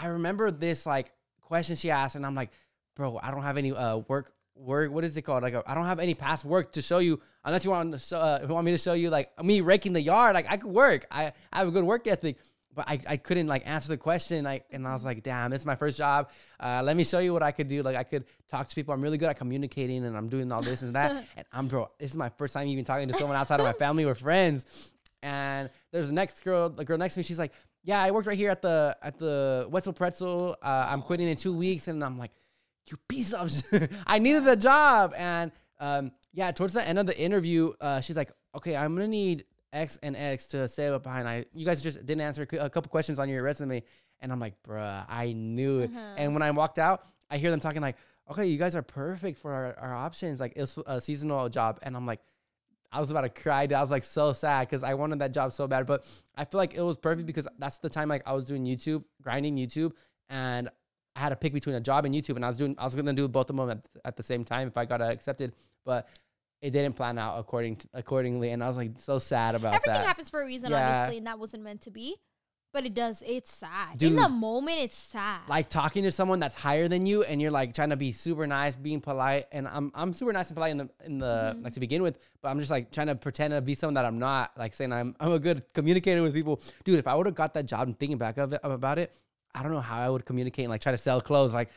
remember this like question she asked, and I'm like, bro, I don't have any work. What is it called? Like, I don't have any past work to show you unless you want to show, if you want me to show you like me raking the yard. Like, I could work. I have a good work ethic, but I couldn't like answer the question. And I was like, damn, this is my first job. Let me show you what I could do. Like, I could talk to people. I'm really good at communicating, and I'm doing all this and that. And bro, this is my first time even talking to someone outside of my family or friends. And there's the girl next to me. She's like, yeah, I worked right here at the Wetzel Pretzel. I'm quitting in 2 weeks. And I'm like, you piece of shit. I needed the job. And yeah, towards the end of the interview, she's like, okay, I'm going to need X and X to stay up behind. You guys just didn't answer a couple questions on your resume. And I'm like, bruh, I knew it. And when I walked out, I hear them talking like, okay, you guys are perfect for our options. Like, it's a seasonal job. And I'm like, I was about to cry. I was like so sad because I wanted that job so bad. But I feel like it was perfect because that's the time like I was doing YouTube, grinding YouTube, and I had to pick between a job and YouTube, and I was gonna do both of them at the same time if I got accepted, but it didn't plan out accordingly, and I was like so sad about that. Everything happens for a reason, obviously, and that wasn't meant to be. But it does. It's sad. Dude, in the moment, it's sad. Like talking to someone that's higher than you, and you're like trying to be super nice, being polite, and I'm super nice and polite in the like to begin with, but I'm just like trying to pretend to be someone that I'm not. Like saying I'm a good communicator with people. Dude, if I would have got that job and thinking back about it, I don't know how I would communicate and like try to sell clothes. Like,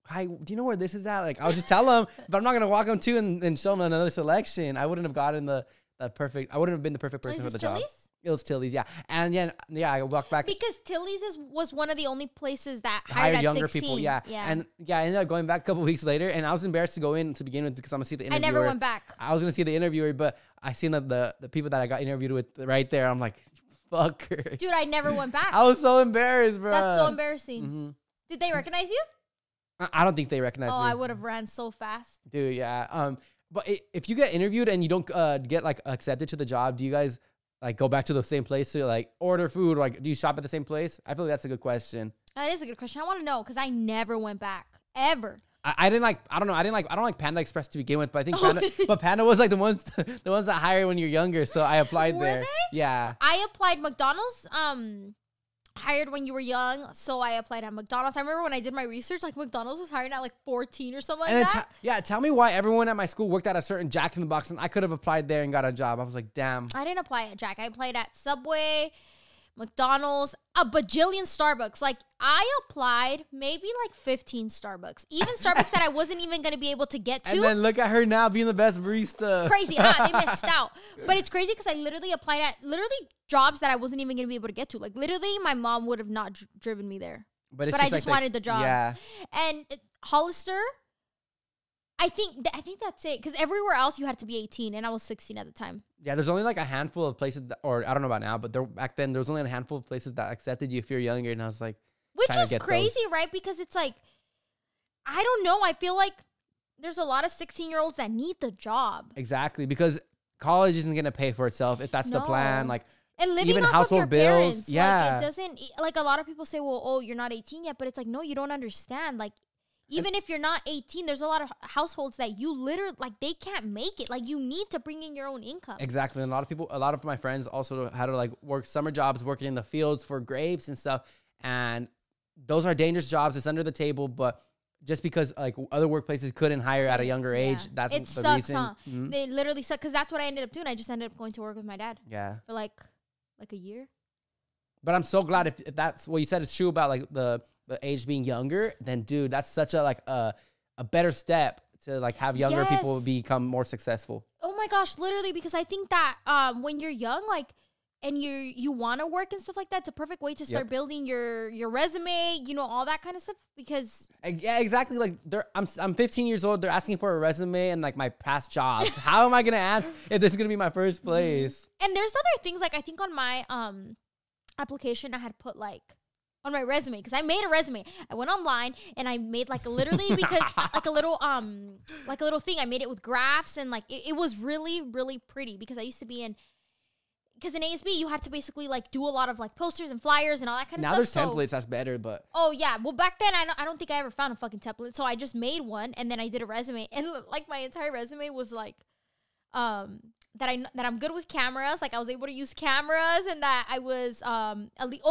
hi, do you know where this is at? Like, I'll just tell them, but I'm not gonna walk them to and show them another selection. I wouldn't have gotten the perfect. I wouldn't have been the perfect person for the job. It was Tilly's, yeah. And yeah, I walked back. Because Tilly's was one of the only places that hired younger 16. People, yeah. And yeah, I ended up going back a couple weeks later, and I was embarrassed to go in to begin with because I'm going to see the interviewer. I never went back. I was going to see the interviewer, but I seen the people that I got interviewed with right there. I'm like, fuckers. Dude, I never went back. I was so embarrassed, bro. That's so embarrassing. Did they recognize you? I don't think they recognized me. Oh, I would have ran so fast. Dude, yeah. But if you get interviewed and you don't get like accepted to the job, do you guys like go back to the same place to like order food? Or, like, do you shop at the same place? I feel like that's a good question. That is a good question. I want to know because I never went back ever. I don't like Panda Express to begin with, but I think Panda was like the ones that hire when you're younger. So I applied there. Were they? Yeah. I applied McDonald's. Hired when you were young, so I applied at McDonald's. I remember when I did my research, like McDonald's was hiring at like 14 or something like that. Tell me why everyone at my school worked at a certain Jack in the Box, and I could have applied there and got a job. I was like, damn. I didn't apply at Jack. I applied at Subway, McDonald's, a bajillion Starbucks. Like, I applied maybe like 15 Starbucks. Even Starbucks that I wasn't even going to be able to get to. And then look at her now being the best barista. Crazy, huh? They missed out. But it's crazy because I literally applied at jobs that I wasn't even going to be able to get to. Like, literally, my mom would have not driven me there. But I just wanted the job. Yeah. And Hollister, I think that's it. Because everywhere else, you had to be 18, and I was 16 at the time. Yeah, there's only like a handful of places, or I don't know about now, but back then, there was only a handful of places that accepted you if you're younger, and I was like, which is crazy, right? Because it's like, I don't know. I feel like there's a lot of 16-year-olds that need the job. Exactly, because college isn't going to pay for itself if that's the plan. Like, and living even off household of your bills, parents, yeah. like, it doesn't, like, a lot of people say, well, oh, you're not 18 yet, but it's like, no, you don't understand. Like, Even if you're not 18, there's a lot of households that you literally, like, they can't make it. Like, you need to bring in your own income. Exactly. And a lot of my friends also had to like work summer jobs, working in the fields for grapes and stuff. And those are dangerous jobs. It's under the table, but just because like other workplaces couldn't hire at a younger age, that's it the sucks, reason. huh? Mm-hmm. They literally suck, because that's what I ended up doing. I just ended up going to work with my dad. Yeah. For like a year. But I'm so glad if that's what you said is true about like the age being younger, then dude, that's such a like a better step to like have younger people become more successful. Oh my gosh, literally, because I think that when you're young, like, and you want to work and stuff like that, it's a perfect way to start building your resume, you know, all that kind of stuff. Because yeah, exactly. Like I'm 15 years old. They're asking for a resume and like my past jobs. How am I gonna ask if this is gonna be my first place? And there's other things, like I think on my application I had put like on my resume, because I made a resume. I went online and I made like literally because like a little thing. I made it with graphs and like it was really, really pretty, because I used to be in. Because in ASB, you had to basically like do a lot of like posters and flyers and all that kind of stuff. Now there's templates, that's better, but oh yeah, well back then I don't think I ever found a fucking template, so I just made one and then I did a resume, and like my entire resume was like, that I'm good with cameras, like I was able to use cameras, and that I was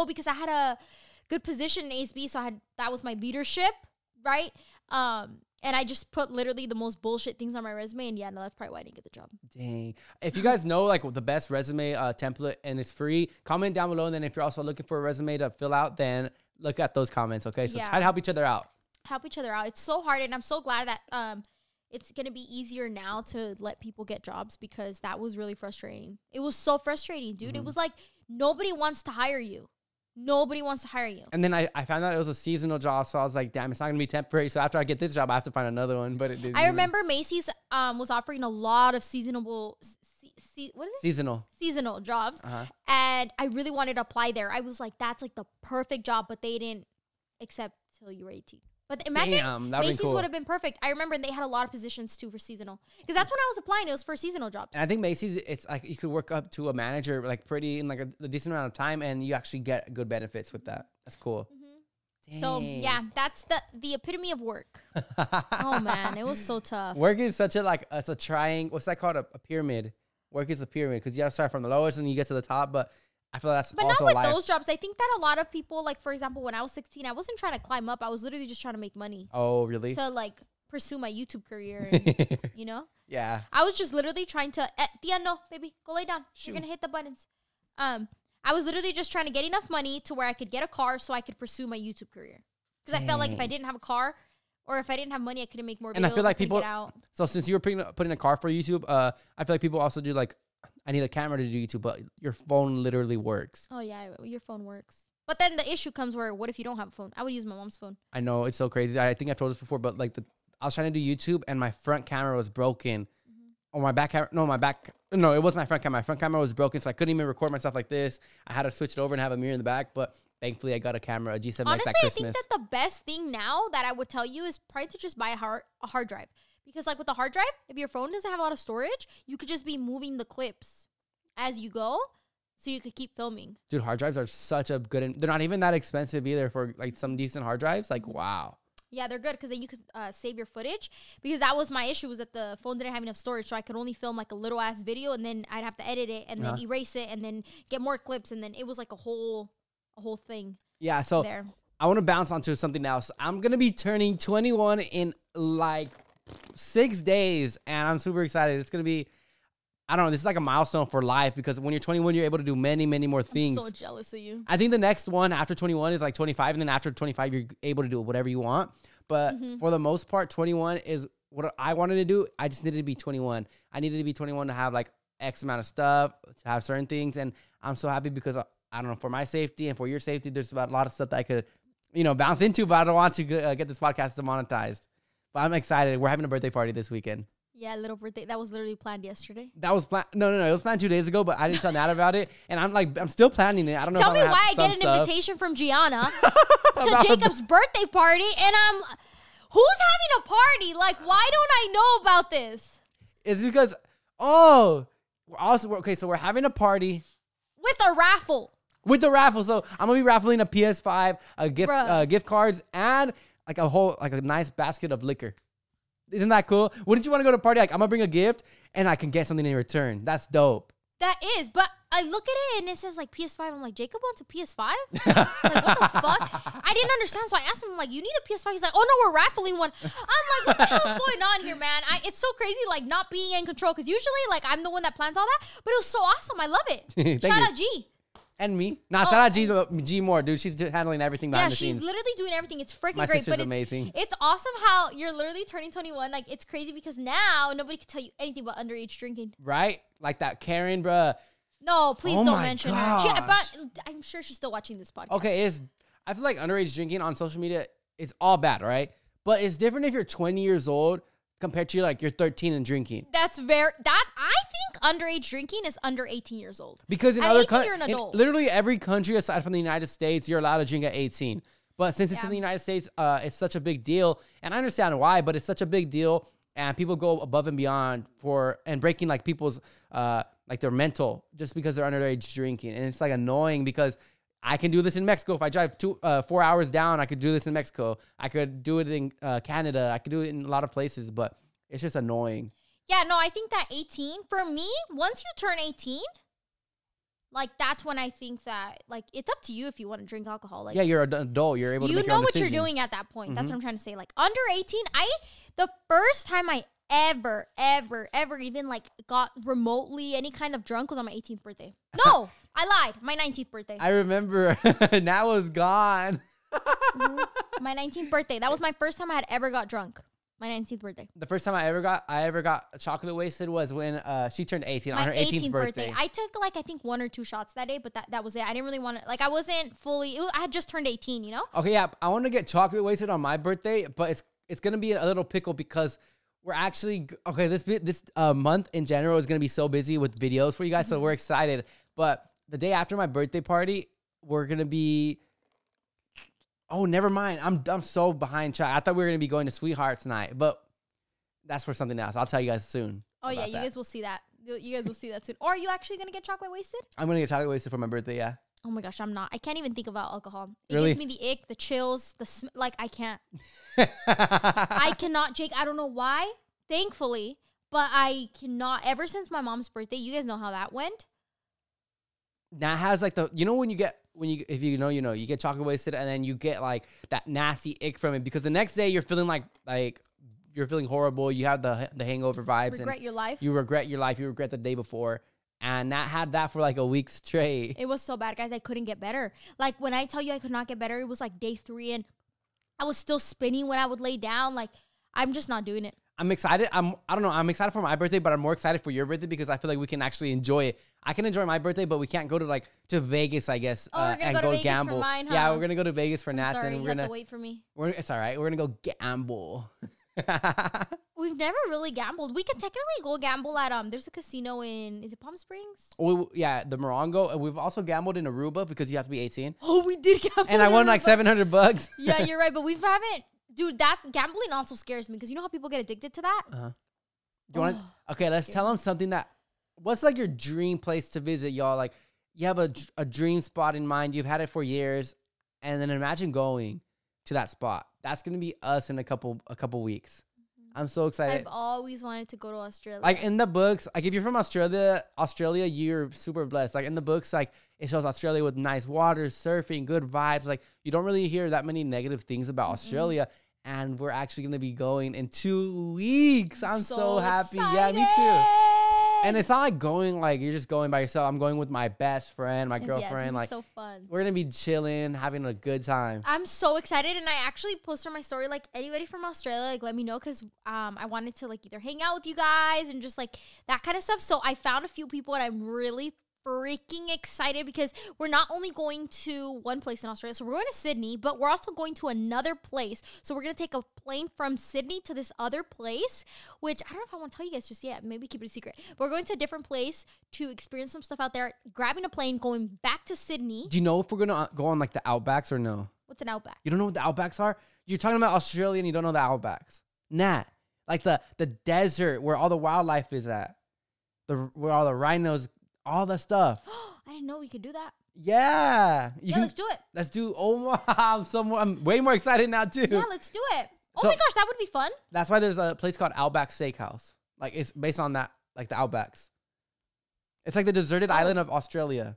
because I had a good position in ASB, so that was my leadership, right? And I just put literally the most bullshit things on my resume. And yeah, no, that's probably why I didn't get the job. Dang. If you guys know like the best resume template and it's free, comment down below. And then if you're also looking for a resume to fill out, then look at those comments. Okay. So try to help each other out. Help each other out. It's so hard. And I'm so glad that it's going to be easier now to let people get jobs, because that was really frustrating. It was so frustrating, dude. It was like nobody wants to hire you. Nobody wants to hire you. And then I found out it was a seasonal job, so I was like, damn, it's not going to be temporary. So after I get this job, I have to find another one. But it didn't. I remember Macy's was offering a lot of seasonal jobs. And I really wanted to apply there. I was like, that's like the perfect job, but they didn't accept till you were 18. But imagine Macy's would have been perfect. I remember they had a lot of positions too for seasonal, because that's when I was applying. It was for seasonal jobs. And I think Macy's, it's like you could work up to a manager like pretty in like a decent amount of time, and you actually get good benefits with that. That's cool. So yeah, that's the epitome of work. Oh man, it was so tough. Work is such a like it's a triangle. What's that called? A pyramid. Work is a pyramid, because you got to start from the lowest and you get to the top, but I feel that's but also not with those jobs. I think that a lot of people, like for example, when I was 16, I wasn't trying to climb up. I was literally just trying to make money. Oh, really? To like pursue my YouTube career, and, you know? Yeah. I was just literally trying to. Tia, no, baby, go lay down. You're gonna hit the buttons. I was literally just trying to get enough money to where I could get a car so I could pursue my YouTube career. Because I felt like if I didn't have a car, or if I didn't have money, I couldn't make more videos. And I feel like people. So since you were putting a car for YouTube, I feel like people also do like, I need a camera to do YouTube, but your phone literally works. Oh, yeah, your phone works. But then the issue comes where, what if you don't have a phone? I would use my mom's phone. I know, it's so crazy. I think I've told this before, but like I was trying to do YouTube and my front camera was broken. Or my back camera, no, it wasn't my front camera. My front camera was broken, so I couldn't even record myself like this. I had to switch it over and have a mirror in the back, but thankfully I got a camera, a G7X at Christmas. Honestly, I think that the best thing now that I would tell you is probably to just buy a hard drive. Because like with the hard drive, if your phone doesn't have a lot of storage, you could just be moving the clips as you go, so you could keep filming. Dude, hard drives are such a good, they're not even that expensive either for like some decent hard drives. Like, wow. Yeah, they're good, because then you could save your footage. Because that was my issue, was that the phone didn't have enough storage, so I could only film like a little ass video, and then I'd have to edit it and then erase it and then get more clips, and then it was like a whole thing. Yeah, so there. I want to bounce onto something else. I'm gonna be turning 21 in like 6 days, and I'm super excited. It's gonna be, I don't know, this is like a milestone for life, because when you're 21, you're able to do many, many more things. I'm so jealous of you. I think the next one after 21 is like 25, and then after 25, you're able to do whatever you want. But for the most part, 21 is what I wanted to do. I just needed to be 21. I needed to be 21 to have like X amount of stuff, to have certain things. And I'm so happy because, I don't know, for my safety and for your safety, there's about a lot of stuff that I could, bounce into, but I don't want to get this podcast demonetized. But I'm excited. We're having a birthday party this weekend. Yeah, little birthday. That was literally planned yesterday. That was planned. No. It was planned 2 days ago, but I didn't tell Nat about it. And I'm still planning it. I don't know. Tell me why I get an invitation from Gianna to Jacob's birthday party, and who's having a party? Like, why don't I know about this? It's because, so we're having a party. With a raffle. So I'm going to be raffling a PS5, gift cards, and like a nice basket of liquor. Isn't that cool? Wouldn't you want to go to a party? Like, I'm gonna bring a gift and I can get something in return. That's dope. That is, but I look at it and it says like PS5. I'm like, Jacob wants a PS5? Like, what the fuck? I didn't understand, so I asked him, like, you need a PS5? He's like, oh no, we're raffling one. I'm like, what the hell's going on here, man? It's so crazy, like, not being in control, because usually, like, I'm the one that plans all that, but it was so awesome. I love it. Shout out G. And me. Nah, shout out G more, dude. She's handling everything behind the scenes. Yeah, she's literally doing everything. It's freaking My great. sister's But amazing. It's awesome how you're literally turning 21. Like, it's crazy because now nobody can tell you anything about underage drinking. Right? Like that Karen, bruh. No, please don't mention gosh. her. But I'm sure she's still watching this podcast. Okay, I feel like underage drinking on social media, it's all bad, right? But it's different if you're 20 years old compared to you're 13 and drinking. I think underage drinking is under 18 years old. Because in at other 18, you're an adult. literally every country aside from the United States, you're allowed to drink at 18. But since it's in the United States, it's such a big deal. And I understand why, but it's such a big deal. And people go above and beyond and breaking like people's like their mental just because they're underage drinking. And it's like annoying because I can do this in Mexico. If I drive 4 hours down, I could do this in Mexico. I could do it in Canada. I could do it in a lot of places, but it's just annoying. Yeah, no, I think that 18, for me, once you turn 18, like, that's when I think that, like, it's up to you if you want to drink alcohol. Like, yeah, you're an adult. You're able to make your own decisions. You know what you're doing at that point. That's what I'm trying to say. Like, under 18, the first time I ever even, like, got remotely any kind of drunk was on my 18th birthday. No, I lied. My 19th birthday. I remember. That was gone. My 19th birthday. That was my first time I had ever got drunk. My 19th birthday. The first time I ever got chocolate wasted was when she turned 18 on her 18th birthday. I took like I think 1 or 2 shots that day, but that was it. I didn't really want to, like, I wasn't fully. I had just turned 18, you know. Okay, yeah, I want to get chocolate wasted on my birthday, but it's gonna be a little pickle because we're actually this month in general is gonna be so busy with videos for you guys, so we're excited. But the day after my birthday party, we're gonna be. Oh, never mind. I'm so behind chat. I thought we were going to be going to Sweethearts Night, but that's for something else. I'll tell you guys soon. Oh, yeah. You guys will see that. You guys will see that soon. Or are you actually going to get chocolate wasted? I'm going to get chocolate wasted for my birthday, yeah. Oh, my gosh. I'm not. I can't even think about alcohol. It Really? gives me the ick, the chills, like, I can't. I cannot, Jake. I don't know why, thankfully, but I cannot. Ever since my mom's birthday, you guys know how that went. That has like when you get you get chocolate wasted and then you get like that nasty ick from it because the next day you're feeling like you're feeling horrible. You have the hangover vibes. Regret your life. You regret your life. You regret the day before. And that had that for like a week straight. It was so bad, guys. I couldn't get better. Like when I tell you I could not get better, it was like day 3 and I was still spinning when I would lay down. Like I'm just not doing it. I'm excited. I don't know. I'm excited for my birthday, but I'm more excited for your birthday because I feel like we can actually enjoy it. I can enjoy my birthday, but we can't go to Vegas, I guess, and go to gamble. For mine, huh? Yeah, we're gonna go to Vegas for Nats, sorry, and you have to wait for me. It's all right. We're gonna go gamble. We've never really gambled. We can technically go gamble at there's a casino is it Palm Springs? Yeah, the Morongo. And we've also gambled in Aruba because you have to be 18. Oh, we did gamble. And I won like $700. Yeah, you're right, but we haven't. Dude, that's gambling also scares me because you know how people get addicted to that? Okay, let's tell them something what's like your dream place to visit, y'all? Like you have a dream spot in mind. You've had it for years. And then imagine going to that spot. That's going to be us in a couple weeks. I'm so excited. I've always wanted to go to Australia. Like in the books, like if you're from Australia, you're super blessed. Like in the books, like it shows Australia with nice water, surfing, good vibes. Like you don't really hear that many negative things about Australia. And we're actually going to be going in 2 weeks. I'm so happy. Excited. Yeah, me too. And it's not like going, like you're just going by yourself. I'm going with my best friend, my girlfriend. Yeah, like so fun. We're going to be chilling, having a good time. I'm so excited. And I actually posted on my story, like anybody from Australia, like let me know. Cause I wanted to like either hang out with you guys and just like that kind of stuff. So I found a few people and I'm really freaking excited because we're not only going to one place in Australia, so we're going to Sydney, but we're also going to another place. So we're going to take a plane from Sydney to this other place, which I don't know if I want to tell you guys just yet. Maybe keep it a secret. But we're going to a different place to experience some stuff out there, grabbing a plane, going back to Sydney. Do you know if we're going to go on like the Outbacks or no? What's an Outback? You don't know what the Outbacks are? You're talking about Australia and you don't know the Outbacks. Nah. Like the desert where all the wildlife is at. Where all the rhinos, all the stuff. I didn't know we could do that. Yeah. Let's do it. Let's do. Oh my! I'm way more excited now too. Yeah, let's do it. Oh So- my gosh, that would be fun. That's why there's a place called Outback Steakhouse. Like it's based on that, like the Outbacks. It's like the deserted island of Australia.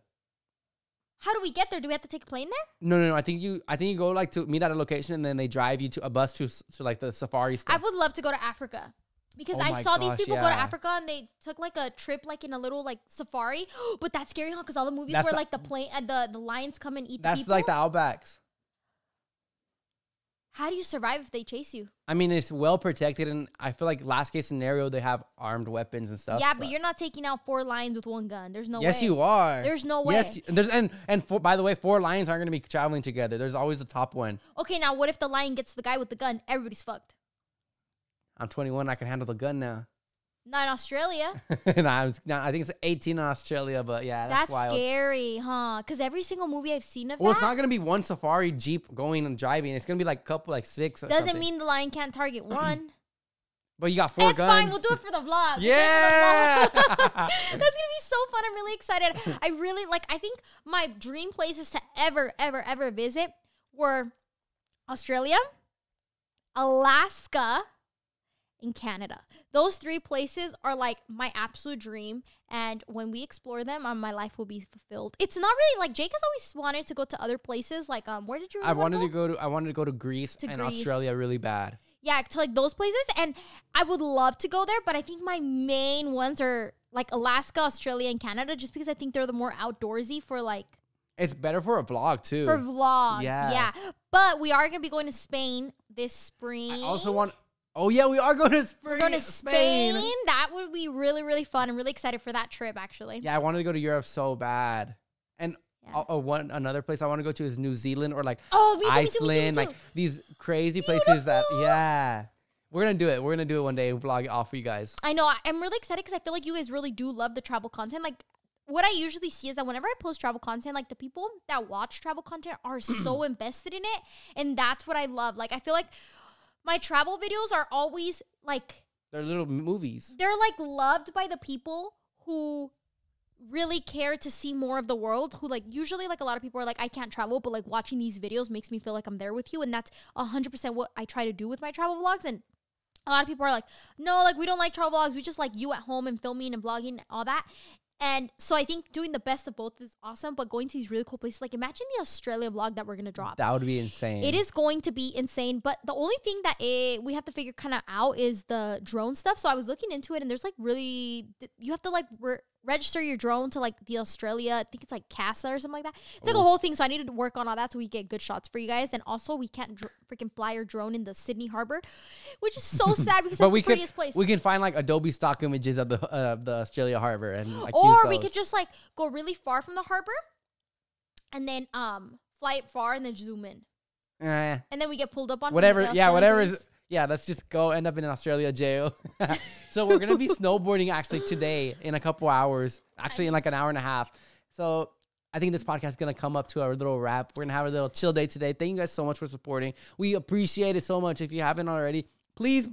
How do we get there? Do we have to take a plane there? No. I think you go like to meet at a location and then they drive you to a bus to like the safari stuff. I would love to go to Africa. Because Oh I my saw these gosh, people go to yeah. Africa and they took like a trip like in a little like safari. But that's scary, huh? Because all the movies That's where the- like the plane the lions come and eat the That's people. like the Outbacks. How do you survive if they chase you? I mean, it's well protected, and I feel like last case scenario they have armed weapons and stuff. Yeah, but you're not taking out 4 lions with 1 gun. There's no way. Yes, you are. There's no way. Yes, there's by the way, 4 lions aren't going to be traveling together. There's always the top one. Okay, now what if the lion gets the guy with the gun? Everybody's fucked. I'm 21. I can handle the gun now. Not in Australia. I think it's 18 in Australia, but yeah, that's wild. Scary, huh? Because every single movie I've seen of Well, that it's not going to be one safari jeep going and driving. It's going to be like a couple, like 6 or doesn't something. mean the lion can't target one. But you got 4 It's guns. fine. We'll do it for the vlog. Yeah. That's gonna be so fun. I'm really excited. I really I think my dream places to ever visit were Australia, Alaska, and Canada. Those 3 places are like my absolute dream. And when we explore them, my life will be fulfilled. It's not really like Jake has always wanted to go to other places. Like where did you? Really I wanted to go to Greece and Greece. Australia really bad. Yeah, to like those places, and I would love to go there, but I think my main ones are like Alaska, Australia, and Canada, just because I think they're the more outdoorsy for like It's better for a vlog too. for vlogs. Yeah. Yeah. But we are gonna be going to Spain this spring. I also want. Oh yeah, we are going to Spain. We're going to Spain. That would be really, really fun. I'm really excited for that trip, actually. Yeah, I wanted to go to Europe so bad. And Yeah. another place I want to go to is New Zealand or like Oh, me too, me too, me too, me Iceland, too. like these crazy places that we're gonna do it. We're gonna do it one day and vlog it all for you guys. I know. I'm really excited because I feel like you guys really do love the travel content. Like, what I usually see is that whenever I post travel content, like the people that watch travel content are so invested in it. And that's what I love. Like, I feel like my travel videos are always like, They're little movies. they're like loved by the people who really care to see more of the world, who like usually like a lot of people are like, I can't travel, but like watching these videos makes me feel like I'm there with you. And that's 100% what I try to do with my travel vlogs. And a lot of people are like, no, like we don't like travel vlogs. We just like you at home and filming and vlogging and all that. And so I think doing the best of both is awesome, but going to these really cool places, like imagine the Australia vlog that we're going to drop. That would be insane. It is going to be insane, but the only thing that we have to figure kind of out is the drone stuff. So I was looking into it, and there's like really, you have to like register your drone to like the Australia, I think it's like CASA or something like that. It's like a whole thing, so I needed to work on all that so we get good shots for you guys. And also, we can't freaking fly our drone in the Sydney Harbor, which is so sad because that's the prettiest place. We can find like Adobe stock images of the Australia harbor and like or use we those. could just like go really far from the harbor and then fly it far and then zoom in. Eh, And then we get pulled up on whatever. from the Yeah, Australian whatever police. is. Yeah, let's just go end up in an Australia jail. So we're gonna be snowboarding actually today in a couple hours. Actually, in like an hour and a half. So I think this podcast is gonna come up to our little wrap. We're gonna have a little chill day today. Thank you guys so much for supporting. We appreciate it so much. If you haven't already, please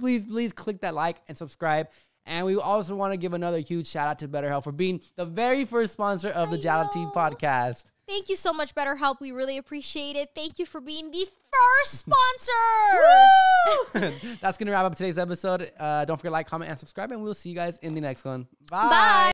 click that like and subscribe. And we also want to give another huge shout out to BetterHelp for being the very first sponsor of the JathalTEA podcast. Thank you so much, BetterHelp. We really appreciate it. Thank you for being the first sponsor. That's going to wrap up today's episode. Don't forget to like, comment, and subscribe, and we'll see you guys in the next one. Bye. Bye.